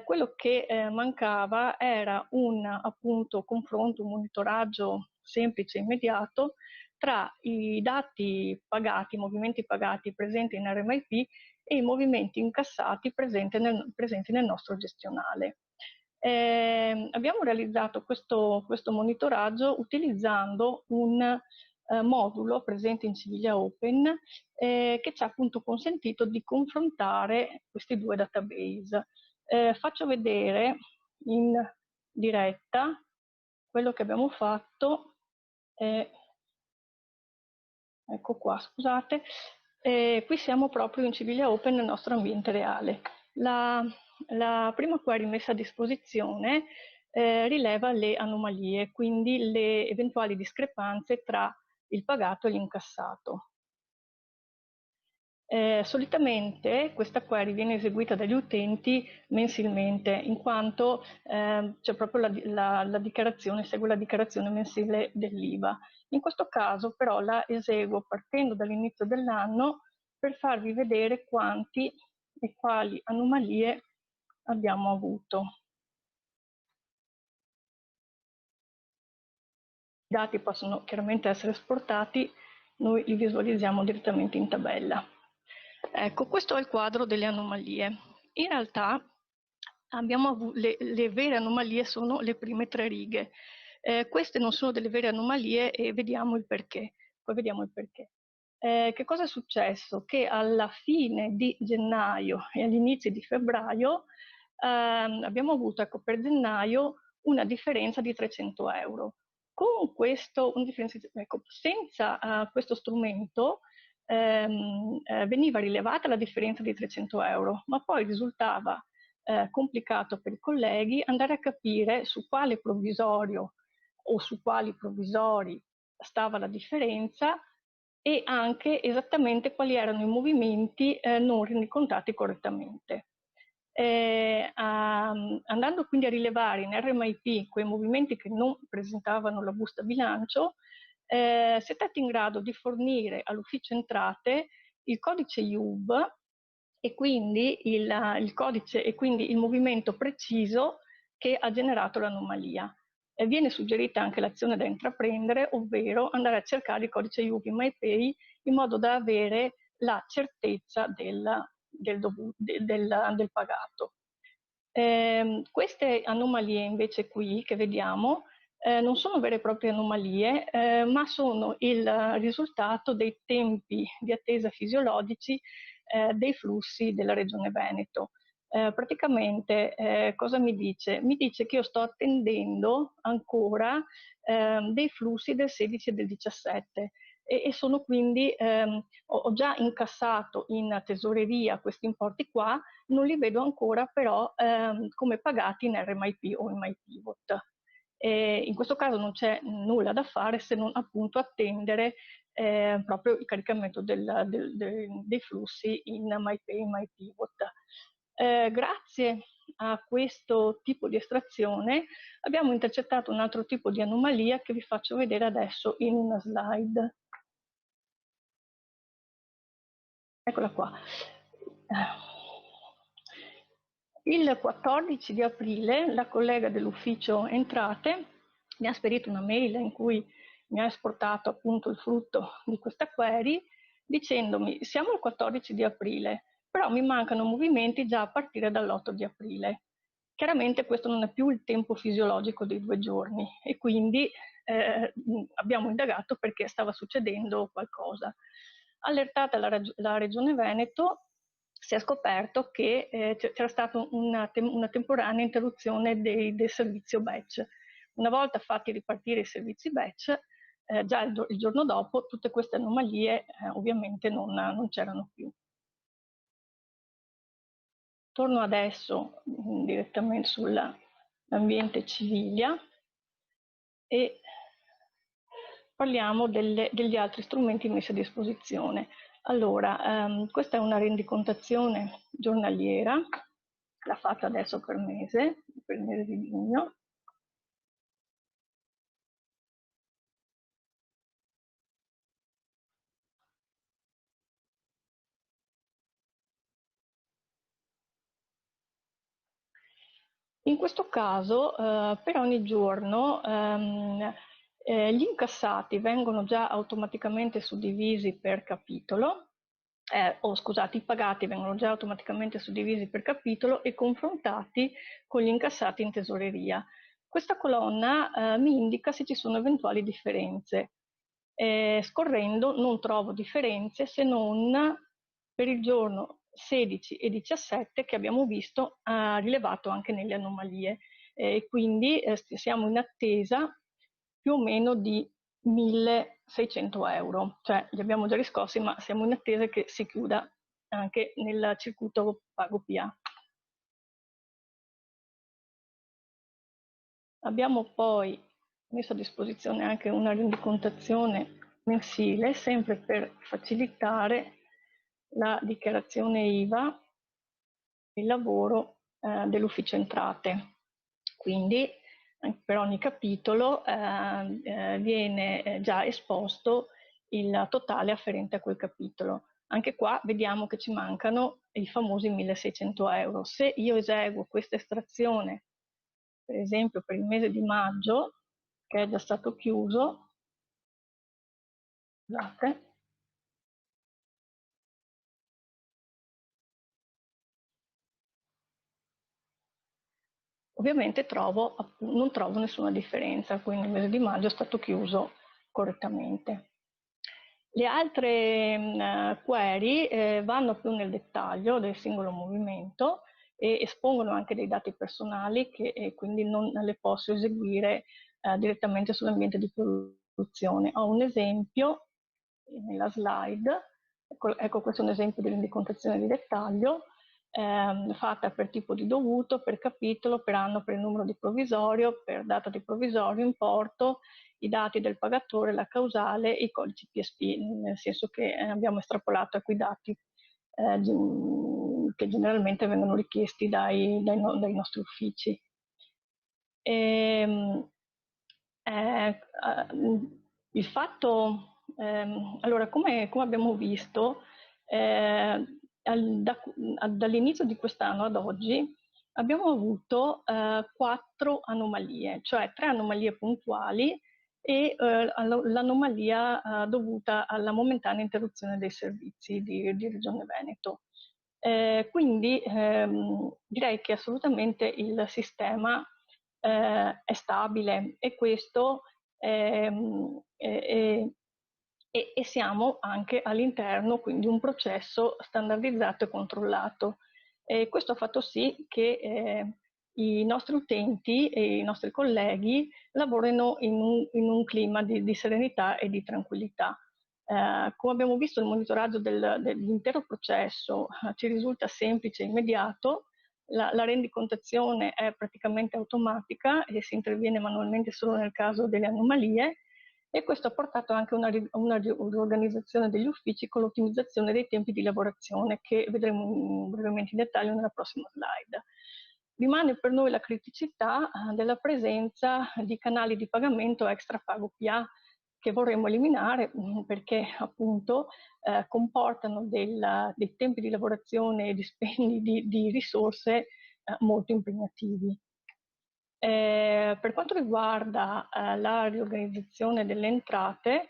quello che mancava era un appunto confronto, un monitoraggio semplice e immediato tra i dati pagati, i movimenti pagati presenti in RMIP e i movimenti incassati presenti nel nostro gestionale. Abbiamo realizzato questo monitoraggio utilizzando un modulo presente in Civiglia Open che ci ha appunto consentito di confrontare questi due database. Faccio vedere in diretta quello che abbiamo fatto. Ecco qua, scusate. Qui siamo proprio in Civiglia Open nel nostro ambiente reale. La prima query messa a disposizione rileva le anomalie, quindi le eventuali discrepanze tra il pagato e l'incassato. Solitamente questa query viene eseguita dagli utenti mensilmente, in quanto c'è proprio la dichiarazione, segue la dichiarazione mensile dell'IVA. In questo caso però la eseguo partendo dall'inizio dell'anno per farvi vedere quanti e quali anomalie abbiamo avuto. I dati possono chiaramente essere esportati, noi li visualizziamo direttamente in tabella. Ecco, questo è il quadro delle anomalie. In realtà le vere anomalie sono le prime 3 righe. Queste non sono delle vere anomalie e vediamo il perché. Poi vediamo il perché. Che cosa è successo? Che alla fine di gennaio e agli inizi di febbraio abbiamo avuto, ecco, per gennaio una differenza di 300 euro. Con questo, ecco, senza questo strumento veniva rilevata la differenza di 300 euro, ma poi risultava complicato per i colleghi andare a capire su quale provvisorio o su quali provvisori stava la differenza e anche esattamente quali erano i movimenti non rendicontati correttamente. Andando quindi a rilevare in RMIP quei movimenti che non presentavano la busta bilancio, si è stati in grado di fornire all'ufficio entrate il codice IUB e quindi il movimento preciso che ha generato l'anomalia. Viene suggerita anche l'azione da intraprendere, ovvero andare a cercare il codice IUB in MyPay in modo da avere la certezza del pagato. Queste anomalie invece qui che vediamo non sono vere e proprie anomalie, ma sono il risultato dei tempi di attesa fisiologici dei flussi della Regione Veneto. Praticamente cosa mi dice? Mi dice che io sto attendendo ancora dei flussi del 16 e del 17 e sono quindi, ho già incassato in tesoreria questi importi qua, non li vedo ancora però come pagati in RMIP o in MyPivot. In questo caso non c'è nulla da fare se non appunto attendere proprio il caricamento dei flussi in MyPay e MyPivot. Grazie a questo tipo di estrazione abbiamo intercettato un altro tipo di anomalia che vi faccio vedere adesso in una slide. Eccola qua. Il 14 di aprile la collega dell'ufficio entrate mi ha spedito una mail in cui mi ha esportato appunto il frutto di questa query dicendomi siamo il 14 di aprile, però mi mancano movimenti già a partire dall'8 di aprile. Chiaramente questo non è più il tempo fisiologico dei 2 giorni e quindi abbiamo indagato perché stava succedendo qualcosa. Allertata la Regione Veneto, si è scoperto che c'era stata una temporanea interruzione del servizio batch. Una volta fatti ripartire i servizi batch, già il giorno dopo tutte queste anomalie ovviamente non c'erano più. Torno adesso direttamente sull'ambiente Civilia e parliamo degli altri strumenti messi a disposizione. Allora, questa è una rendicontazione giornaliera, l'ha fatta adesso per il mese di giugno. In questo caso per ogni giorno gli incassati vengono già automaticamente suddivisi per capitolo, scusate, i pagati vengono già automaticamente suddivisi per capitolo e confrontati con gli incassati in tesoreria. Questa colonna mi indica se ci sono eventuali differenze. Scorrendo non trovo differenze se non per il giorno 16 e 17 che abbiamo visto rilevato anche nelle anomalie. Quindi siamo in attesa più o meno di 1.600 euro, cioè li abbiamo già riscossi ma siamo in attesa che si chiuda anche nel circuito pago PA. Abbiamo poi messo a disposizione anche una rendicontazione mensile, sempre per facilitare la dichiarazione IVA, il lavoro dell'ufficio entrate. Quindi per ogni capitolo viene già esposto il totale afferente a quel capitolo. Anche qua vediamo che ci mancano i famosi 1.600 euro. Se io eseguo questa estrazione, per esempio per il mese di maggio, che è già stato chiuso, scusate, ovviamente non trovo nessuna differenza, quindi il mese di maggio è stato chiuso correttamente. Le altre query vanno più nel dettaglio del singolo movimento e espongono anche dei dati personali che quindi non le posso eseguire direttamente sull'ambiente di produzione. Ho un esempio nella slide, ecco questo è un esempio di rendicontazione di dettaglio. fatta per tipo di dovuto, per capitolo, per anno, per il numero di provvisorio, per data di provvisorio, importo, i dati del pagatore, la causale e i codici PSP, nel senso che abbiamo estrapolato a quei dati che generalmente vengono richiesti dai nostri uffici. Il fatto, allora, come abbiamo visto, dall'inizio di quest'anno ad oggi abbiamo avuto 4 anomalie, cioè 3 anomalie puntuali e l'anomalia dovuta alla momentanea interruzione dei servizi di Regione Veneto. Quindi direi che assolutamente il sistema è stabile e questo e siamo anche all'interno quindi di un processo standardizzato e controllato. Questo ha fatto sì che i nostri utenti e i nostri colleghi lavorino in un clima di serenità e di tranquillità. Come abbiamo visto, il monitoraggio dell'intero processo ci risulta semplice e immediato. La rendicontazione è praticamente automatica e si interviene manualmente solo nel caso delle anomalie, e questo ha portato anche a una riorganizzazione degli uffici con l'ottimizzazione dei tempi di lavorazione, che vedremo brevemente in dettaglio nella prossima slide. Rimane per noi la criticità della presenza di canali di pagamento extra pago PA, che vorremmo eliminare perché appunto comportano dei tempi di lavorazione e dispendi di risorse molto impegnativi. Per quanto riguarda la riorganizzazione delle entrate,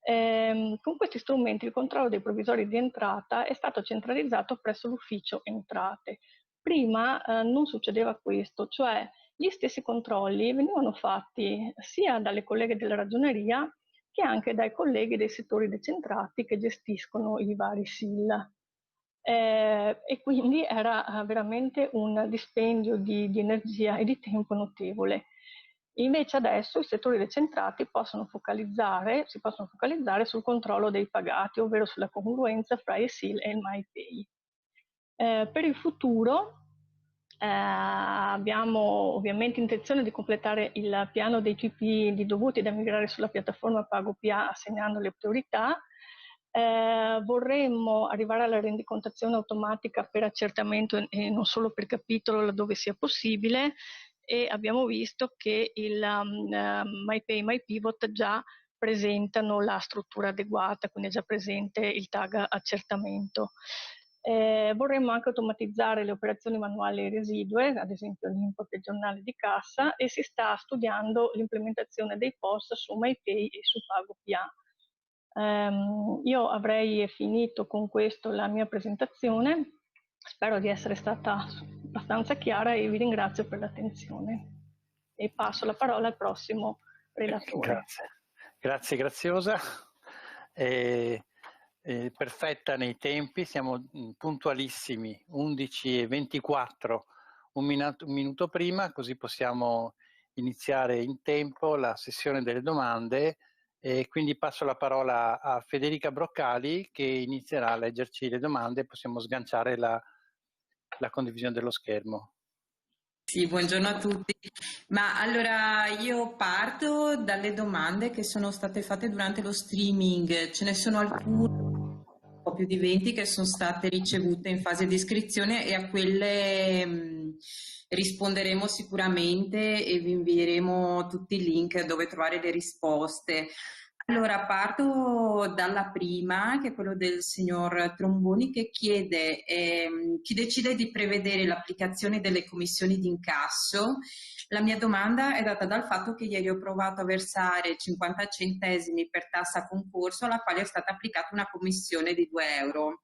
con questi strumenti il controllo dei provvisori di entrata è stato centralizzato presso l'ufficio entrate. Prima non succedeva questo, cioè gli stessi controlli venivano fatti sia dalle colleghe della ragioneria che anche dai colleghi dei settori decentrati che gestiscono i vari SIL. E quindi era veramente un dispendio di energia e di tempo notevole. Invece adesso i settori decentrati si possono focalizzare sul controllo dei pagati, ovvero sulla congruenza fra il SIL e il MyPay. Per il futuro abbiamo ovviamente intenzione di completare il piano dei tipi di dovuti da migrare sulla piattaforma PagoPA assegnandole priorità. Vorremmo arrivare alla rendicontazione automatica per accertamento e non solo per capitolo laddove sia possibile, e abbiamo visto che il MyPay e MyPivot già presentano la struttura adeguata, quindi è già presente il tag accertamento. Vorremmo anche automatizzare le operazioni manuali residue, ad esempio l'import del giornale di cassa, e si sta studiando l'implementazione dei POS su MyPay e su PagoPA. Io avrei finito con questo la mia presentazione, spero di essere stata abbastanza chiara e vi ringrazio per l'attenzione e passo la parola al prossimo relatore. Grazie Graziosa, perfetta nei tempi, siamo puntualissimi, 11:24, un minuto prima, così possiamo iniziare in tempo la sessione delle domande. E quindi passo la parola a Federica Broccali che inizierà a leggerci le domande e possiamo sganciare la condivisione dello schermo. Sì, buongiorno a tutti. Ma allora io parto dalle domande che sono state fatte durante lo streaming. Ce ne sono alcune, un po' più di 20, che sono state ricevute in fase di iscrizione, e a quelle risponderemo sicuramente e vi invieremo tutti i link dove trovare le risposte. Allora, parto dalla prima, che è quello del signor Tromboni, che chiede chi decide di prevedere l'applicazione delle commissioni di incasso. La mia domanda è data dal fatto che ieri ho provato a versare 50 centesimi per tassa concorso, alla quale è stata applicata una commissione di 2 euro.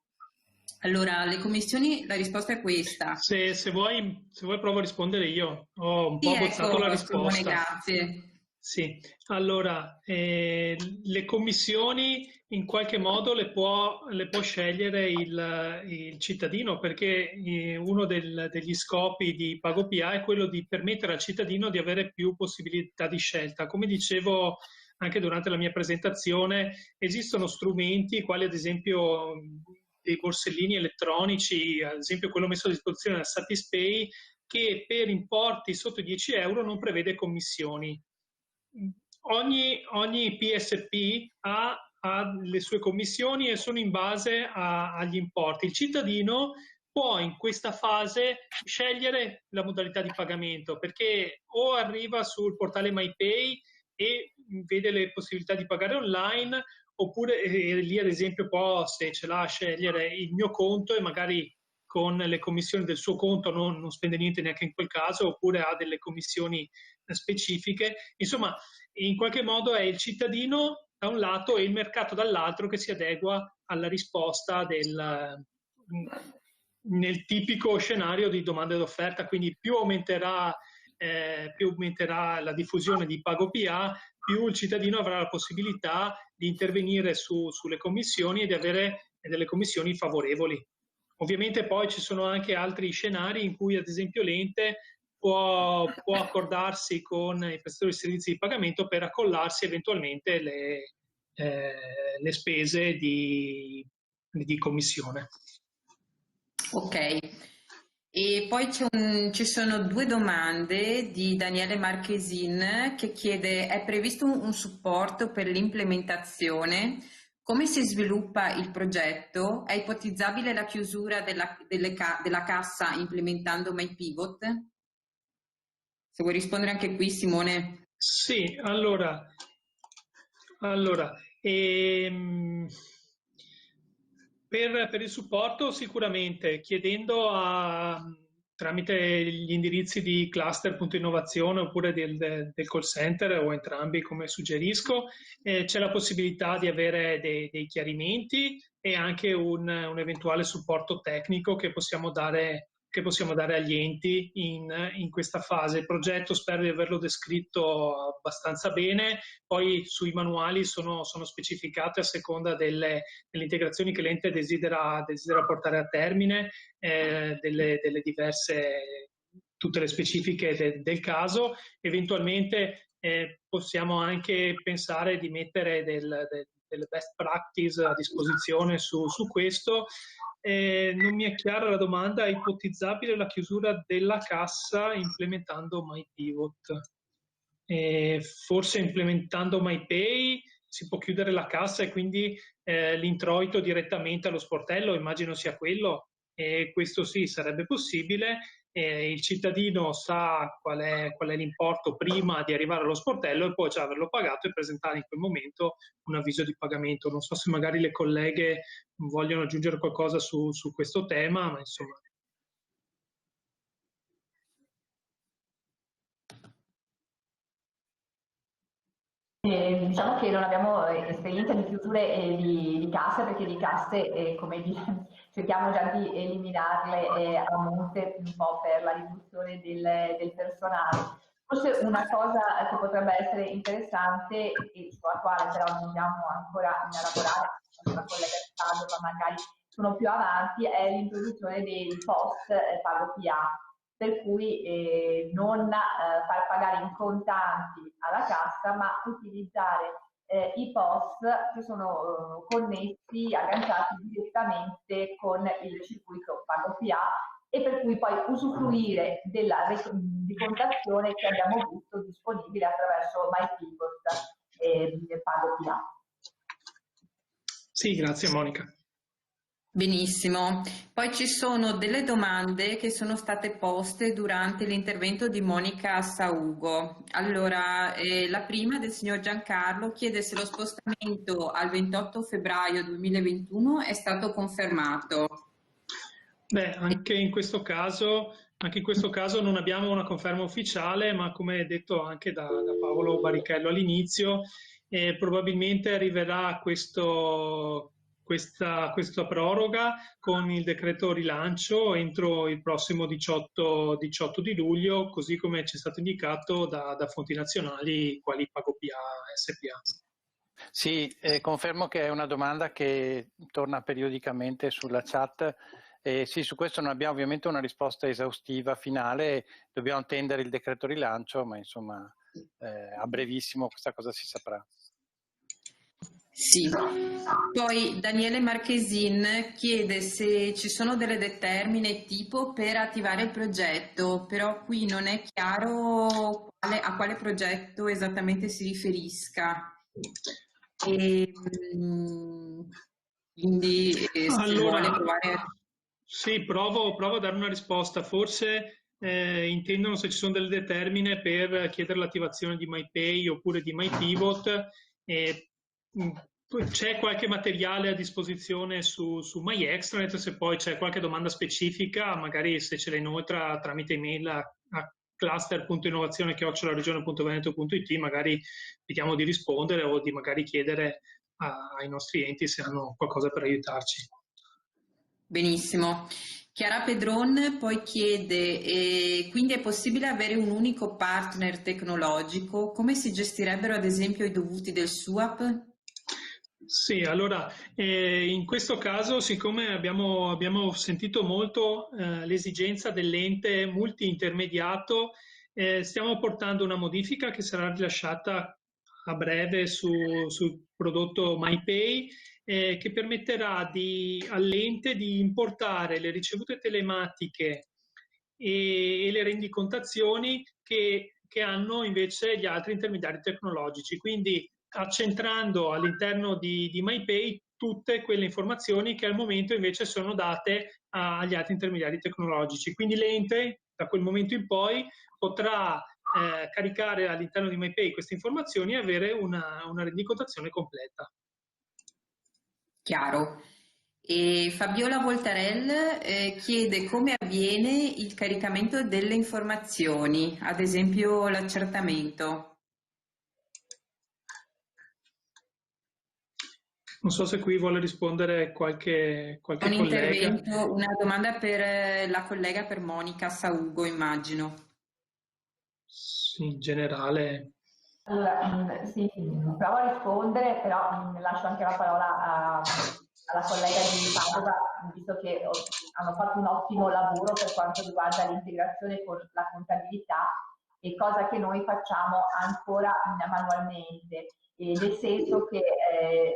Allora, le commissioni, la risposta è questa. Se vuoi provo a rispondere io. Ho un po' abbozzato la risposta. Grazie. Sì, allora, le commissioni in qualche modo le può scegliere il cittadino, perché uno degli scopi di PagoPA è quello di permettere al cittadino di avere più possibilità di scelta. Come dicevo anche durante la mia presentazione, esistono strumenti quali ad esempio dei borsellini elettronici, ad esempio quello messo a disposizione da Satispay, che per importi sotto i 10 euro non prevede commissioni. Ogni PSP ha le sue commissioni e sono in base agli importi. Il cittadino può in questa fase scegliere la modalità di pagamento, perché o arriva sul portale MyPay e vede le possibilità di pagare online, oppure lì ad esempio può, se ce l'ha, scegliere il mio conto e magari con le commissioni del suo conto non spende niente neanche in quel caso, oppure ha delle commissioni specifiche. Insomma, in qualche modo è il cittadino da un lato e il mercato dall'altro che si adegua alla risposta nel tipico scenario di domanda ed offerta, quindi più aumenterà la diffusione di Pago PA, più il cittadino avrà la possibilità di intervenire sulle commissioni e di avere delle commissioni favorevoli. Ovviamente poi ci sono anche altri scenari in cui ad esempio l'ente può accordarsi con i prestatori di servizi di pagamento per accollarsi eventualmente le spese di commissione. Ok, e poi ci sono due domande di Daniele Marchesin che chiede: è previsto un supporto per l'implementazione? Come si sviluppa il progetto? È ipotizzabile la chiusura della cassa implementando MyPivot? Se vuoi rispondere anche qui, Simone. Sì, allora per il supporto sicuramente chiedendo tramite gli indirizzi di cluster.innovazione oppure del call center o entrambi come suggerisco, c'è la possibilità di avere dei chiarimenti e anche un eventuale supporto tecnico che possiamo dare agli enti in questa fase. Il progetto spero di averlo descritto abbastanza bene, poi sui manuali sono specificate a seconda delle integrazioni che l'ente desidera portare a termine, delle diverse, tutte le specifiche del caso. Eventualmente possiamo anche pensare di mettere delle best practice a disposizione su questo. Non mi è chiara la domanda: è ipotizzabile la chiusura della cassa implementando MyPivot? Forse implementando MyPay si può chiudere la cassa e quindi l'introito direttamente allo sportello, immagino sia quello, e questo sì, sarebbe possibile. Il cittadino sa qual è l'importo prima di arrivare allo sportello e può già averlo pagato e presentare in quel momento un avviso di pagamento. Non so se magari le colleghe vogliono aggiungere qualcosa su questo tema, ma insomma. Diciamo che non abbiamo esperienza di chiusure di casse, perché di casse, come dire, cerchiamo già di eliminarle a monte un po' per la riduzione del personale. Forse una cosa che potrebbe essere interessante e sulla quale però dobbiamo ancora lavorare, la collega di Padova magari sono più avanti, è l'introduzione dei post Pago PA, per cui non far pagare in contanti alla cassa, ma utilizzare i POS che sono connessi, agganciati direttamente con il circuito Pago PA, e per cui poi usufruire della ricontazione che abbiamo visto disponibile attraverso MyPivot del Pago PA. Sì, grazie Monica. Benissimo, poi ci sono delle domande che sono state poste durante l'intervento di Monica Saugo. Allora, la prima del signor Giancarlo chiede se lo spostamento al 28 febbraio 2021 è stato confermato. Beh, anche in questo caso non abbiamo una conferma ufficiale, ma come detto anche da Paolo Barrichello all'inizio, probabilmente arriverà questa proroga con il decreto rilancio entro il prossimo 18 di luglio, così come ci è stato indicato da fonti nazionali quali Pago PA SPA. Sì, confermo che è una domanda che torna periodicamente sulla chat. Sì, su questo non abbiamo ovviamente una risposta esaustiva finale, dobbiamo attendere il decreto rilancio, ma insomma a brevissimo questa cosa si saprà. Sì. Poi Daniele Marchesin chiede se ci sono delle determine tipo per attivare il progetto, però qui non è chiaro a quale progetto esattamente si riferisca. E, quindi se vuole provare. Sì, provo a dare una risposta. Forse intendono se ci sono delle determine per chiedere l'attivazione di MyPay oppure di MyPivot. C'è qualche materiale a disposizione su MyExtranet, se poi c'è qualche domanda specifica, magari se ce la inoltra tramite email a cluster.innovazione@regione.veneto.it, magari vediamo di rispondere o di magari chiedere ai nostri enti se hanno qualcosa per aiutarci. Benissimo. Chiara Pedron poi chiede, quindi è possibile avere un unico partner tecnologico? Come si gestirebbero ad esempio i dovuti del SUAP? Sì, allora in questo caso, siccome abbiamo sentito molto l'esigenza dell'ente multi-intermediato, stiamo portando una modifica che sarà rilasciata a breve sul prodotto MyPay, che permetterà all'ente di importare le ricevute telematiche e le rendicontazioni che hanno invece gli altri intermediari tecnologici. Quindi accentrando all'interno di MyPay tutte quelle informazioni che al momento invece sono date agli altri intermediari tecnologici. Quindi l'ente da quel momento in poi potrà caricare all'interno di MyPay queste informazioni e avere una rendicontazione completa. Chiaro. E Fabiola Voltarel chiede come avviene il caricamento delle informazioni, ad esempio l'accertamento. Non so se qui vuole rispondere qualche collega. Intervento, una domanda per la collega, per Monica Saugo, immagino. Sì, in generale. Allora, sì, provo a rispondere, però lascio anche la parola alla collega di Padova, visto che hanno fatto un ottimo lavoro per quanto riguarda l'integrazione con la contabilità, e cosa che noi facciamo ancora manualmente, nel senso che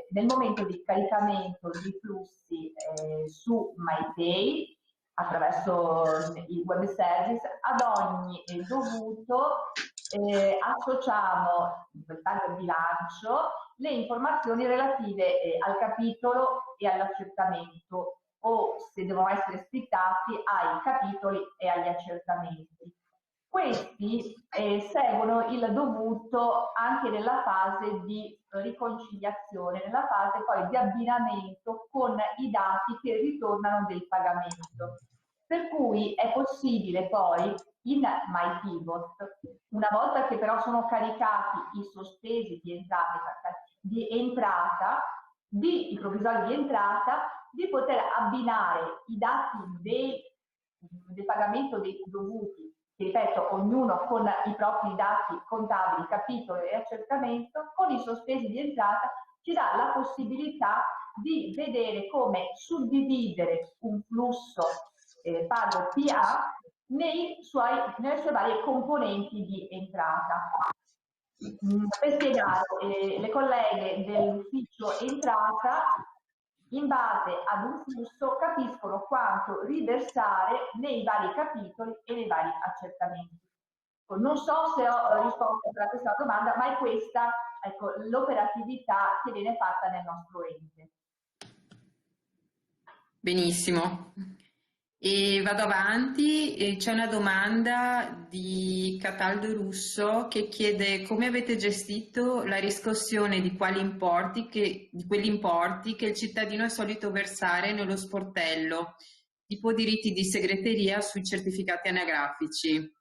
nel momento di caricamento di flussi su MyPay, attraverso il web service, ad ogni dovuto associamo in quel tag bilancio le informazioni relative al capitolo e all'accertamento, o se devono essere splittati ai capitoli e agli accertamenti. Questi seguono il dovuto anche nella fase di riconciliazione, nella fase poi di abbinamento con i dati che ritornano del pagamento. Per cui è possibile poi in MyPivot, una volta che però sono caricati i sospesi di entrata, i provvisori di entrata, di poter abbinare i dati del pagamento dei dovuti, che ripeto, ognuno con i propri dati contabili, capitolo e accertamento, con i sospesi di entrata, ci dà la possibilità di vedere come suddividere un flusso pago PA nelle sue varie componenti di entrata. Per spiegare, le colleghe dell'ufficio entrata, in base ad un flusso, capiscono quanto riversare nei vari capitoli e nei vari accertamenti. Non so se ho risposto a questa domanda, ma è questa, ecco, l'operatività che viene fatta nel nostro ente. Benissimo. E vado avanti, c'è una domanda di Cataldo Russo che chiede come avete gestito la riscossione di quegli importi che il cittadino è solito versare nello sportello, tipo diritti di segreteria sui certificati anagrafici.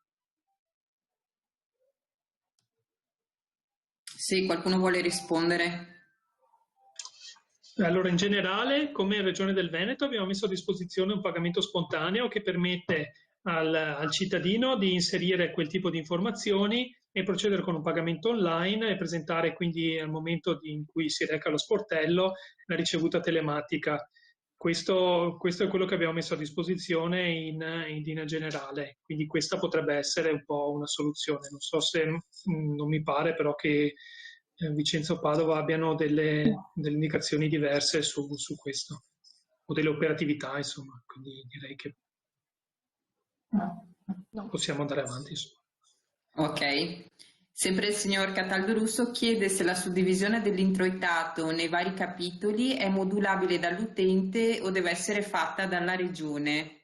Se qualcuno vuole rispondere. Allora, in generale, come Regione del Veneto, abbiamo messo a disposizione un pagamento spontaneo che permette al cittadino di inserire quel tipo di informazioni e procedere con un pagamento online e presentare quindi al momento in cui si reca allo sportello la ricevuta telematica. Questo è quello che abbiamo messo a disposizione in linea generale, quindi questa potrebbe essere un po' una soluzione. Non so se non mi pare però che Vicenza o Padova abbiano delle indicazioni diverse su questo, o delle operatività, insomma, quindi direi che possiamo andare avanti. Insomma. Ok. Sempre il signor Cataldo Russo chiede se la suddivisione dell'introitato nei vari capitoli è modulabile dall'utente o deve essere fatta dalla regione.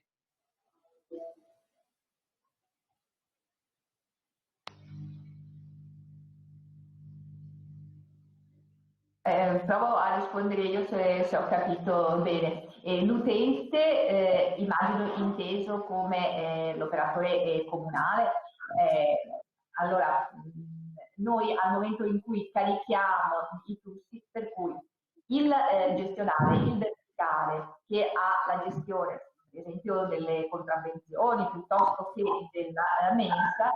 Provo a rispondere io se ho capito bene. L'utente, immagino inteso come l'operatore comunale, allora noi al momento in cui carichiamo i flussi, per cui il gestionale, il verticale che ha la gestione, ad esempio delle contravvenzioni piuttosto che della mensa,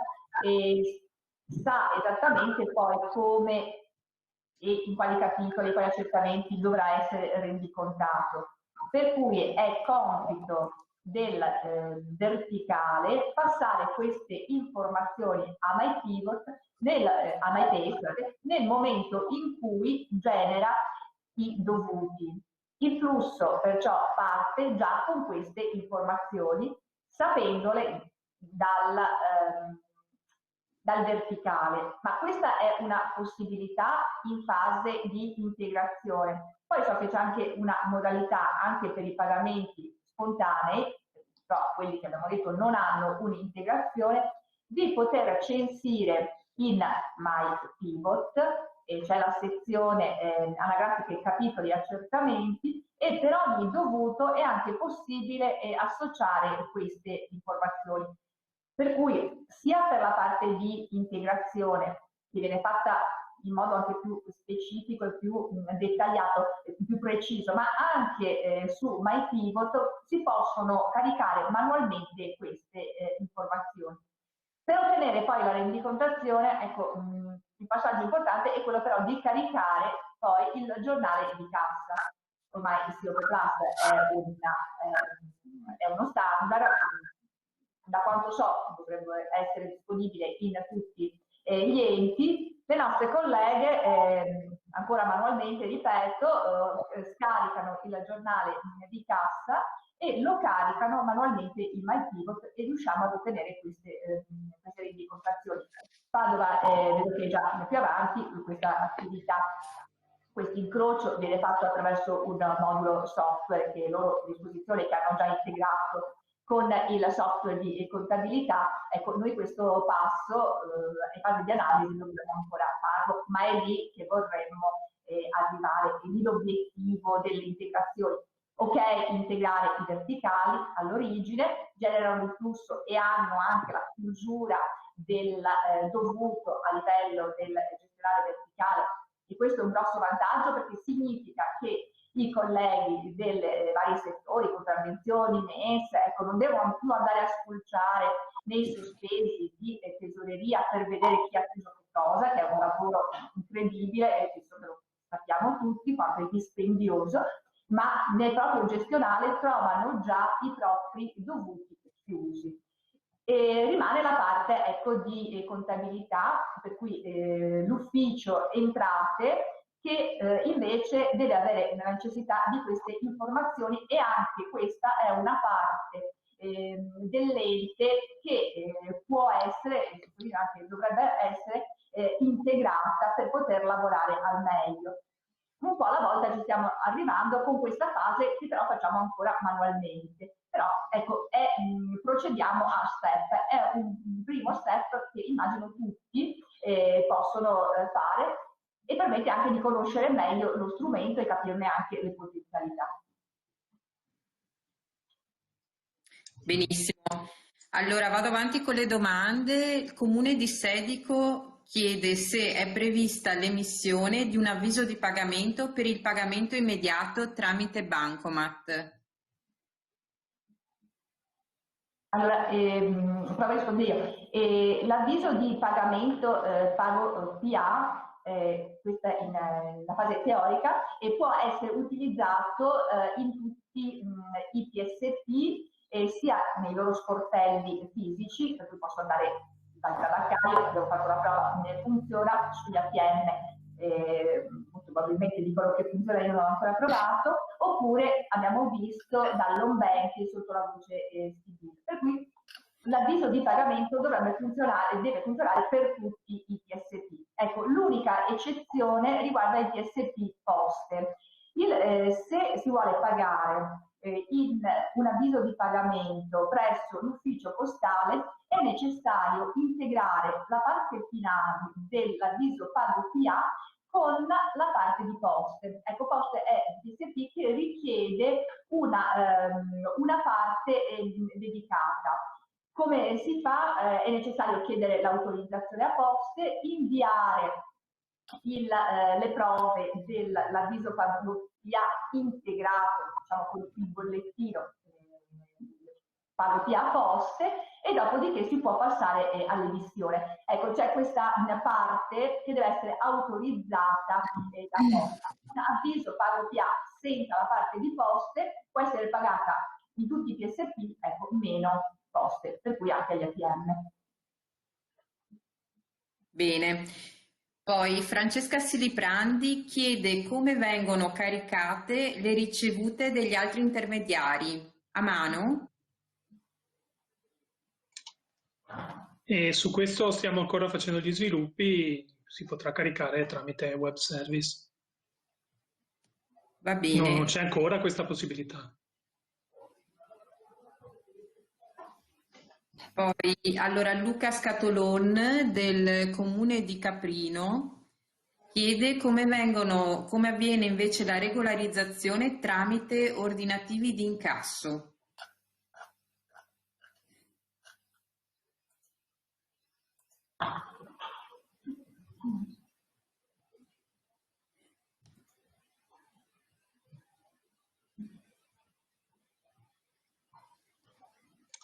sa esattamente poi come e in quali capitoli, quali accertamenti dovrà essere rendicontato. Per cui è compito del verticale passare queste informazioni a MyPivot nel momento in cui genera i dovuti. Il flusso perciò parte già con queste informazioni, sapendole dal verticale, ma questa è una possibilità in fase di integrazione. Poi so che c'è anche una modalità anche per i pagamenti spontanei, però quelli che abbiamo detto non hanno un'integrazione, di poter censire in MyPivot, e c'è la sezione anagrafiche capitoli e accertamenti, e per ogni dovuto è anche possibile associare queste informazioni. Per cui sia per la parte di integrazione, che viene fatta in modo anche più specifico e più dettagliato, più preciso, ma anche su MyPivot si possono caricare manualmente queste informazioni. Per ottenere poi la rendicontazione, ecco, il passaggio importante è quello però di caricare poi il giornale di cassa. Ormai il COP Plus è uno standard, da quanto so dovrebbe essere disponibile in tutti gli enti. Le nostre colleghe, ancora manualmente, ripeto, scaricano il giornale di cassa e lo caricano manualmente in MyPivot e riusciamo ad ottenere queste rendicontazioni. Padova vedo che è già più avanti questa attività. Questo incrocio viene fatto attraverso un modulo software che è loro a disposizione, che hanno già integrato con il software di contabilità. Ecco, noi questo passo in fase di analisi non dobbiamo ancora farlo, ma è lì che vorremmo arrivare, è lì l'obiettivo delle integrazioni. Ok, integrare i verticali all'origine, generano il flusso e hanno anche la chiusura del dovuto a livello del gestionale verticale, e questo è un grosso vantaggio perché significa che i colleghi dei vari settori, contravvenzioni, mensa, ecco, non devono più andare a spulciare nei sospesi di tesoreria per vedere chi ha preso che cosa, che è un lavoro incredibile, e questo lo sappiamo tutti quanto è dispendioso, ma nel proprio gestionale trovano già i propri dovuti chiusi. E rimane la parte, ecco, di contabilità, per cui l'ufficio entrate, che invece deve avere la necessità di queste informazioni, e anche questa è una parte dell'ente che può essere, anche dovrebbe essere integrata per poter lavorare al meglio. Un po' alla volta ci stiamo arrivando con questa fase che però facciamo ancora manualmente. Però ecco, procediamo a step, è un primo step che immagino tutti possono fare, e permette anche di conoscere meglio lo strumento e capirne anche le potenzialità. Benissimo. Allora vado avanti con le domande. Il Comune di Sedico chiede se è prevista l'emissione di un avviso di pagamento per il pagamento immediato tramite bancomat. Allora, provo a rispondere io. L'avviso di pagamento pago PA, questa è la fase teorica, e può essere utilizzato in tutti i PSP, sia nei loro sportelli fisici, per cui posso andare dalla CAI, abbiamo fatto la prova, funziona sugli ATM molto probabilmente dicono che funziona, io non ho ancora provato, oppure abbiamo visto dall'home banking sotto la voce Stibil. Per cui l'avviso di pagamento deve funzionare per tutti i PSP. Ecco, l'unica eccezione riguarda i PSP poste. Se si vuole pagare un avviso di pagamento presso l'ufficio postale, è necessario integrare la parte finale dell'avviso pago PA con la parte di poste. Ecco, poste è il PSP che richiede una parte dedicata. Come si fa? È necessario chiedere l'autorizzazione a poste, inviare le prove dell'avviso pago PA integrato, diciamo, con il bollettino pago PA poste, e dopodiché si può passare all'emissione. Ecco, c'è questa parte che deve essere autorizzata da posta. Un avviso pago PA senza la parte di poste può essere pagata in tutti i PSP, ecco, meno poste, per cui anche gli ATM. Bene. Poi Francesca Siliprandi chiede come vengono caricate le ricevute degli altri intermediari. A mano? E su questo stiamo ancora facendo gli sviluppi, si potrà caricare tramite web service. Va bene. Non c'è ancora questa possibilità. Poi, allora, Luca Scatolon del comune di Caprino chiede come avviene invece la regolarizzazione tramite ordinativi di incasso.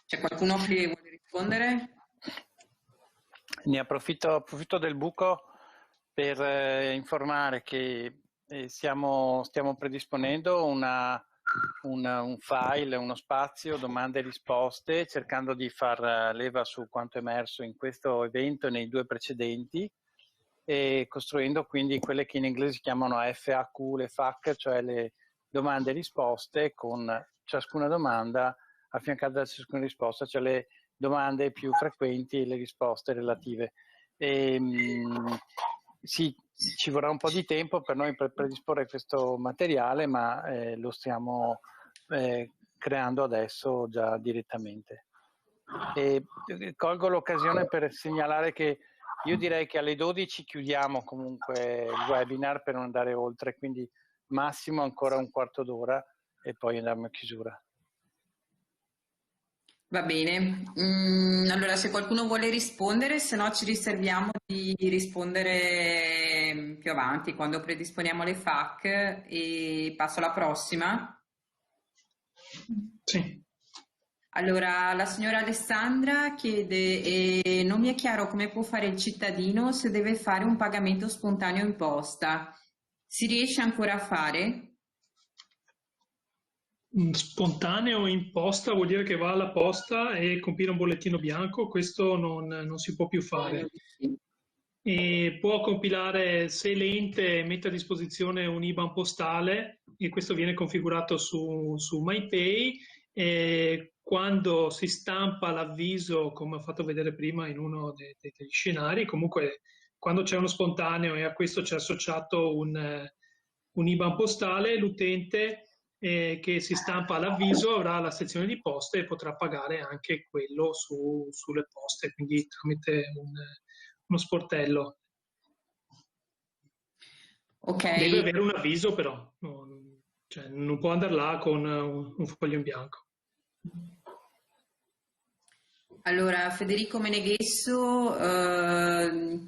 C'è qualcuno che vuole rispondere? Ne approfitto del buco per informare che stiamo predisponendo un file, uno spazio domande e risposte, cercando di far leva su quanto emerso in questo evento e nei due precedenti, e costruendo quindi quelle che in inglese si chiamano FAQ, le FAQ, cioè le domande e risposte, con ciascuna domanda affiancata da ciascuna risposta, cioè le domande più frequenti e le risposte relative. Sì, ci vorrà un po' di tempo per noi per predisporre questo materiale, ma lo stiamo creando adesso già direttamente. Colgo l'occasione per segnalare che io direi che alle 12 chiudiamo comunque il webinar per non andare oltre, quindi massimo ancora un quarto d'ora e poi andiamo a chiusura. Va bene, allora se qualcuno vuole rispondere, se no ci riserviamo di rispondere più avanti quando predisponiamo le FAQ, e passo alla prossima. Sì. Allora, la signora Alessandra chiede, non mi è chiaro come può fare il cittadino se deve fare un pagamento spontaneo in posta. Si riesce ancora a fare? Spontaneo in posta vuol dire che va alla posta e compila un bollettino bianco, questo non si può più fare. E può compilare, se l'ente mette a disposizione un IBAN postale, e questo viene configurato su MyPay, e quando si stampa l'avviso, come ho fatto vedere prima in uno degli scenari, comunque quando c'è uno spontaneo e a questo c'è associato un IBAN postale, l'utente che si stampa l'avviso avrà la sezione di poste e potrà pagare anche quello sulle poste, quindi tramite uno sportello. Okay. Deve avere un avviso però, non può andare là con un foglio in bianco. Allora, Federico Meneghesso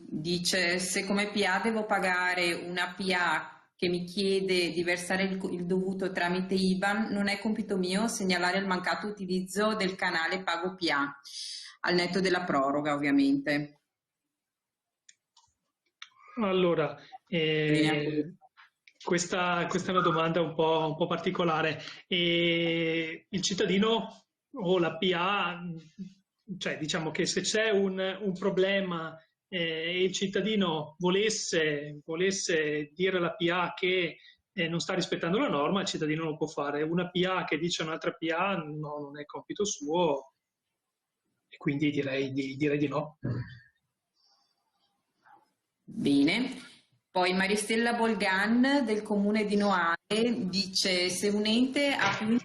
dice: se come PA devo pagare una PA che mi chiede di versare il dovuto tramite IBAN, non è compito mio segnalare il mancato utilizzo del canale Pago PA, al netto della proroga ovviamente. Allora, questa è una domanda un po' particolare. Il cittadino o la PA, cioè diciamo che se c'è un problema il cittadino volesse dire alla PA che non sta rispettando la norma, il cittadino lo può fare. Una PA che dice a un'altra PA no, non è compito suo, e quindi direi di no. Bene. Poi Maristella Bolgan del comune di Noale dice: se un ente ha più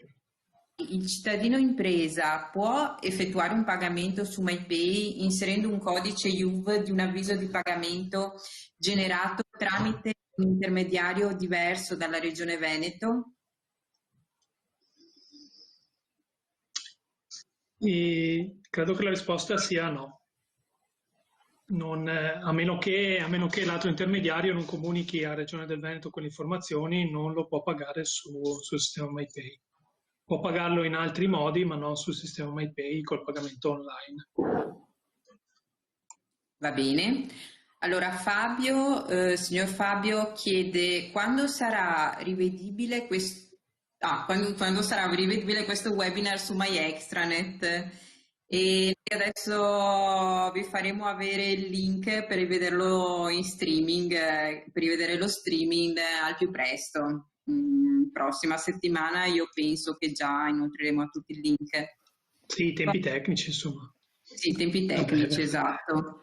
il cittadino impresa può effettuare un pagamento su MyPay inserendo un codice IUV di un avviso di pagamento generato tramite un intermediario diverso dalla Regione Veneto? E credo che la risposta sia no. A meno che l'altro intermediario non comunichi a Regione del Veneto quelle informazioni, non lo può pagare sul sistema MyPay. Può pagarlo in altri modi, ma non sul sistema MyPay col pagamento online. Va bene. Allora signor Fabio chiede quando sarà rivedibile quando sarà rivedibile questo webinar su MyExtranet. E adesso vi faremo avere il link per rivederlo in streaming, per rivedere lo streaming al più presto. Prossima settimana io penso che già inoltreremo a tutti il link. Sì, i tempi tecnici, insomma. Sì, i tempi tecnici, esatto.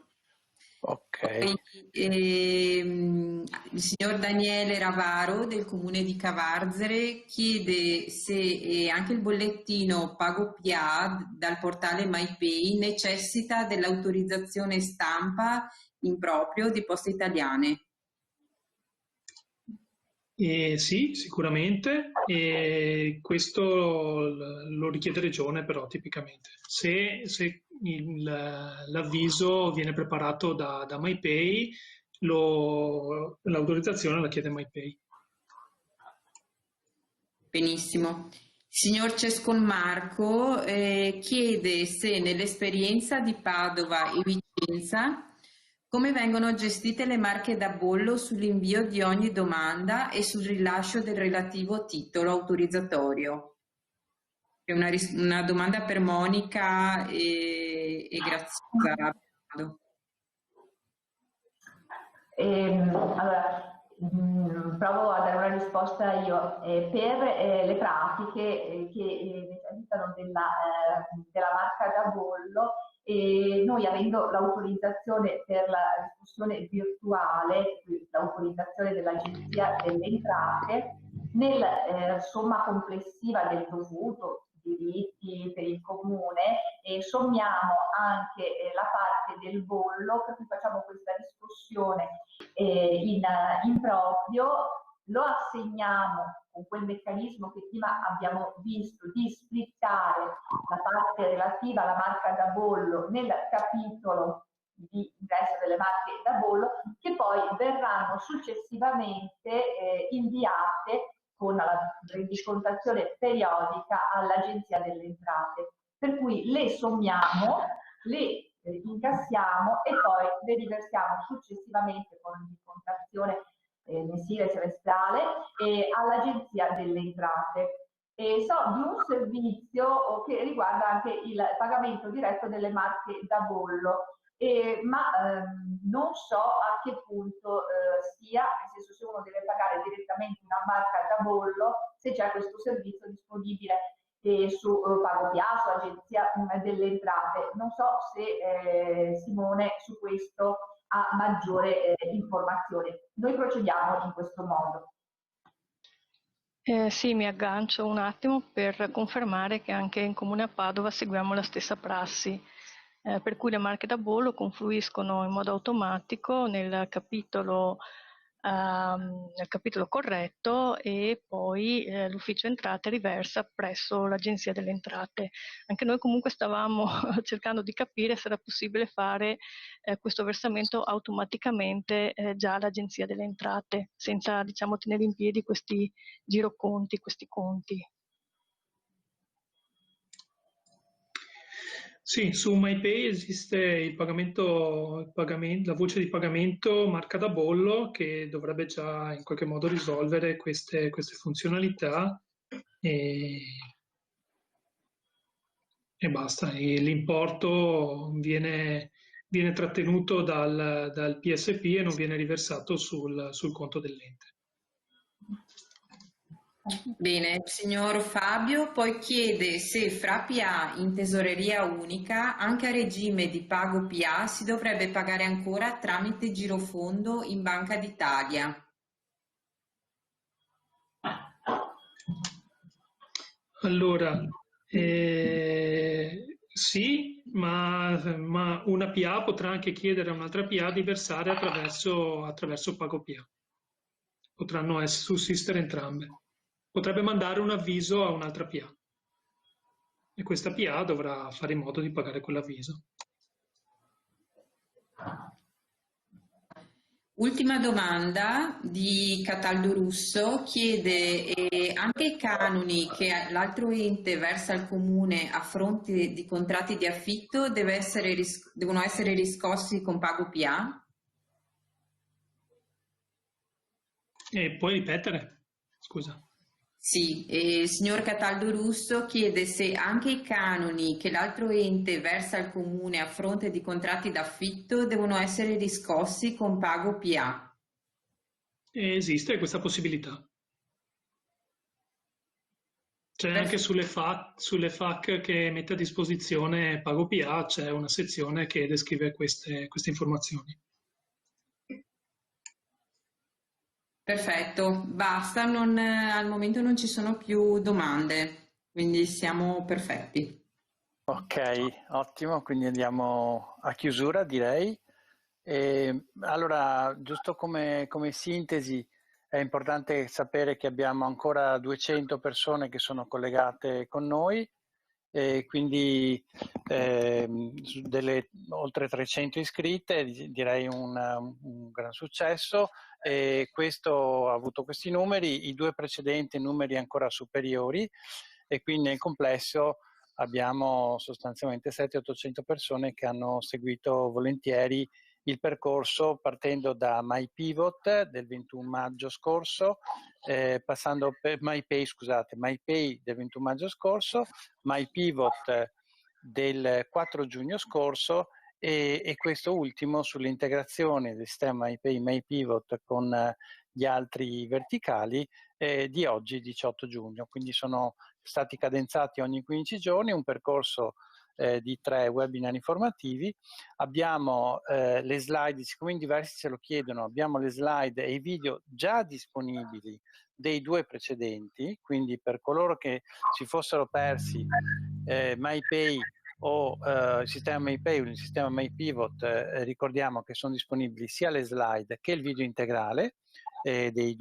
Ok. Poi, il signor Daniele Ravaro del comune di Cavarzere chiede se anche il bollettino Pago PA dal portale MyPay necessita dell'autorizzazione stampa in proprio di Poste Italiane. Sì, sicuramente, e questo lo richiede Regione però tipicamente. Se l'avviso viene preparato da MyPay, l'autorizzazione la chiede MyPay. Benissimo. Signor Cescon Marco chiede se nell'esperienza di Padova e Vicenza come vengono gestite le marche da bollo sull'invio di ogni domanda e sul rilascio del relativo titolo autorizzatorio? È una domanda per Monica e Graziosa. Allora, provo a dare una risposta io. Per le pratiche che necessitano della marca da bollo, noi avendo l'autorizzazione per la discussione virtuale, l'autorizzazione dell'Agenzia delle Entrate, nella somma complessiva del dovuto, diritti per il comune, sommiamo anche la parte del bollo, per cui facciamo questa discussione in proprio, lo assegniamo con quel meccanismo che prima abbiamo visto di splittare la parte relativa alla marca da bollo nel capitolo di ingresso delle marche da bollo, che poi verranno successivamente inviate con la rendicontazione periodica all'Agenzia delle Entrate. Per cui le sommiamo, le incassiamo e poi le riversiamo successivamente con rendicontazione mensile semestrale all'Agenzia delle Entrate. So di un servizio che riguarda anche il pagamento diretto delle marche da bollo, ma non so a che punto sia, nel senso se uno deve pagare direttamente una marca da bollo, se c'è questo servizio disponibile su Pago PA, su Agenzia delle Entrate. Non so se Simone su questo ha maggiore informazione. Noi procediamo in questo modo. Sì, mi aggancio un attimo per confermare che anche in Comune a Padova seguiamo la stessa prassi, per cui le marche da bollo confluiscono in modo automatico nel capitolo corretto e poi l'ufficio entrate riversa presso l'Agenzia delle Entrate. Anche noi comunque stavamo cercando di capire se era possibile fare questo versamento automaticamente già all'Agenzia delle Entrate, senza diciamo tenere in piedi questi giroconti, questi conti. Sì, su MyPay esiste la voce di pagamento marca da bollo che dovrebbe già in qualche modo risolvere queste funzionalità e basta. L'importo viene viene trattenuto dal PSP e non viene riversato sul conto dell'ente. Bene, signor Fabio poi chiede se fra PA in tesoreria unica anche a regime di pago PA si dovrebbe pagare ancora tramite girofondo in Banca d'Italia. Allora, sì, ma una PA potrà anche chiedere a un'altra PA di versare attraverso pago PA. Potranno sussistere entrambe. Potrebbe mandare un avviso a un'altra PA e questa PA dovrà fare in modo di pagare quell'avviso. Ultima domanda di Cataldo Russo, chiede anche i canoni che l'altro ente versa al comune a fronte di contratti di affitto devono essere riscossi con pago PA? E puoi ripetere? Scusa. Sì, il signor Cataldo Russo chiede se anche i canoni che l'altro ente versa al comune a fronte di contratti d'affitto devono essere riscossi con pago PA. Esiste questa possibilità. C'è anche sulle FAQ che mette a disposizione Pago PA, c'è una sezione che descrive queste informazioni. Perfetto, basta, al momento non ci sono più domande, quindi siamo perfetti. Ok, ottimo, quindi andiamo a chiusura, direi. Allora, giusto come sintesi, è importante sapere che abbiamo ancora 200 persone che sono collegate con noi, e quindi delle oltre 300 iscritte, direi un gran successo. E questo ha avuto questi numeri, i due precedenti numeri ancora superiori, e quindi nel complesso abbiamo sostanzialmente 700-800 persone che hanno seguito volentieri il percorso partendo da MyPivot del 21 maggio scorso, passando per MyPay del 21 maggio scorso, MyPivot del 4 giugno scorso e questo ultimo sull'integrazione del sistema MyPivot con gli altri verticali di oggi 18 giugno. Quindi sono stati cadenzati ogni 15 giorni, un percorso di 3 webinar informativi. Abbiamo le slide, siccome in diversi ce lo chiedono, abbiamo le slide e i video già disponibili dei due precedenti, quindi per coloro che si fossero persi MyPay o il sistema MyPay o il sistema MyPivot, ricordiamo che sono disponibili sia le slide che il video integrale di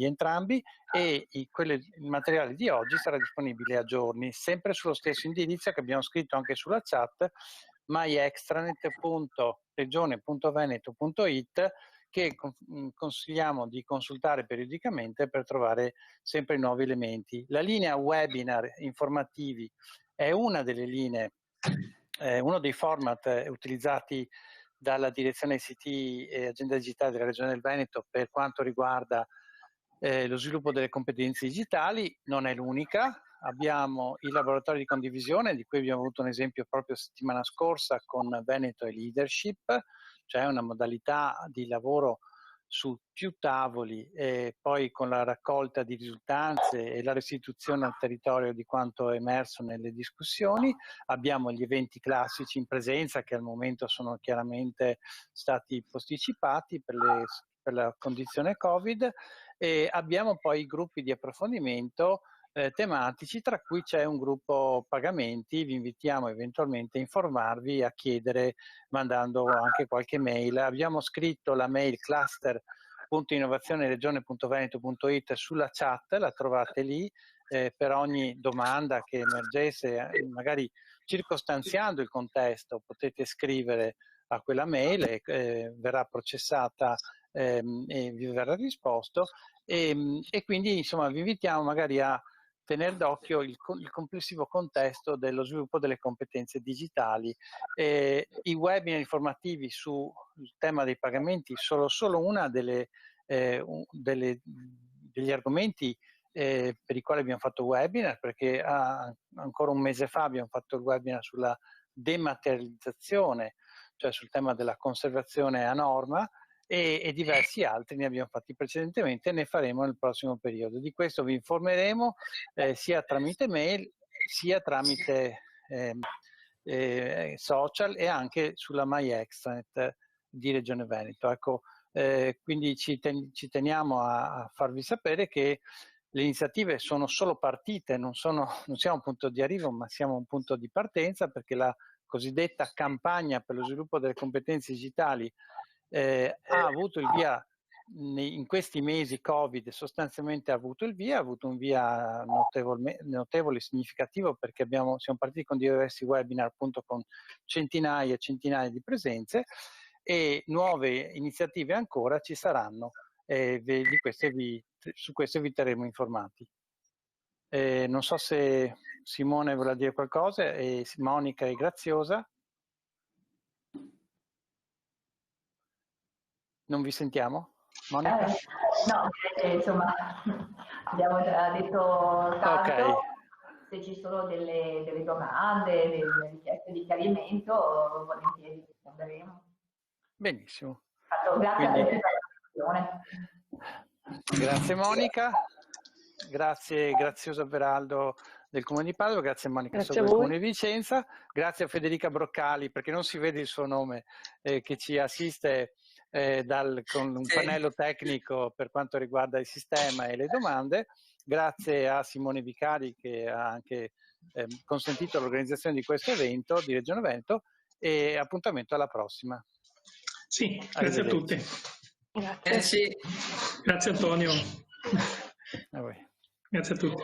entrambi, e il materiale di oggi sarà disponibile a giorni, sempre sullo stesso indirizzo che abbiamo scritto anche sulla chat, myextranet.regione.veneto.it, che consigliamo di consultare periodicamente per trovare sempre nuovi elementi. La linea webinar informativi è una delle linee, uno dei format utilizzati dalla direzione ICT e Agenda Digitale della Regione del Veneto per quanto riguarda lo sviluppo delle competenze digitali. Non è l'unica, abbiamo i laboratori di condivisione, di cui abbiamo avuto un esempio proprio settimana scorsa con Veneto e Leadership, cioè una modalità di lavoro su più tavoli e poi con la raccolta di risultanze e la restituzione al territorio di quanto è emerso nelle discussioni. Abbiamo gli eventi classici in presenza che al momento sono chiaramente stati posticipati per la condizione Covid, e abbiamo poi i gruppi di approfondimento tematici, tra cui c'è un gruppo pagamenti. Vi invitiamo eventualmente a informarvi, a chiedere mandando anche qualche mail. Abbiamo scritto la mail cluster.innovazioneregione.veneto.it sulla chat, la trovate lì, per ogni domanda che emergesse, magari circostanziando il contesto, potete scrivere a quella mail e verrà processata e vi verrà risposto, e quindi insomma vi invitiamo magari a tenere d'occhio il complessivo contesto dello sviluppo delle competenze digitali. I webinar informativi sul tema dei pagamenti sono solo una degli argomenti per i quali abbiamo fatto webinar, perché ancora un mese fa abbiamo fatto il webinar sulla dematerializzazione, cioè sul tema della conservazione a norma, e diversi altri ne abbiamo fatti precedentemente e ne faremo nel prossimo periodo. Di questo vi informeremo sia tramite mail sia tramite social e anche sulla My Extranet di Regione Veneto. Ecco, quindi ci teniamo a farvi sapere che le iniziative sono solo partite, non siamo un punto di arrivo, ma siamo un punto di partenza, perché la cosiddetta campagna per lo sviluppo delle competenze digitali ha avuto il via in questi mesi Covid, sostanzialmente ha avuto un via notevole e significativo, perché siamo partiti con diversi webinar appunto con centinaia e centinaia di presenze, e nuove iniziative ancora ci saranno, su queste vi terremo informati. Non so se Simone vuole dire qualcosa, e Monica e Graziosa. Non vi sentiamo? Monica? No, insomma, abbiamo già detto tanto. Okay. Se ci sono delle domande, delle richieste di chiarimento, volentieri risponderemo. Benissimo. Grazie a tutti per la discussione. Grazie Monica, grazie Graziosa Beraldo del Comune di Padova, grazie a Monica Sopra del Comune di Vicenza, grazie a Federica Broccali, perché non si vede il suo nome, che ci assiste con un pannello tecnico per quanto riguarda il sistema e le domande. Grazie a Simone Vicari, che ha anche consentito l'organizzazione di questo evento di Regione Veneto, e appuntamento alla prossima. Sì, grazie a tutti. Grazie. Grazie Antonio. A voi. Grazie a tutti.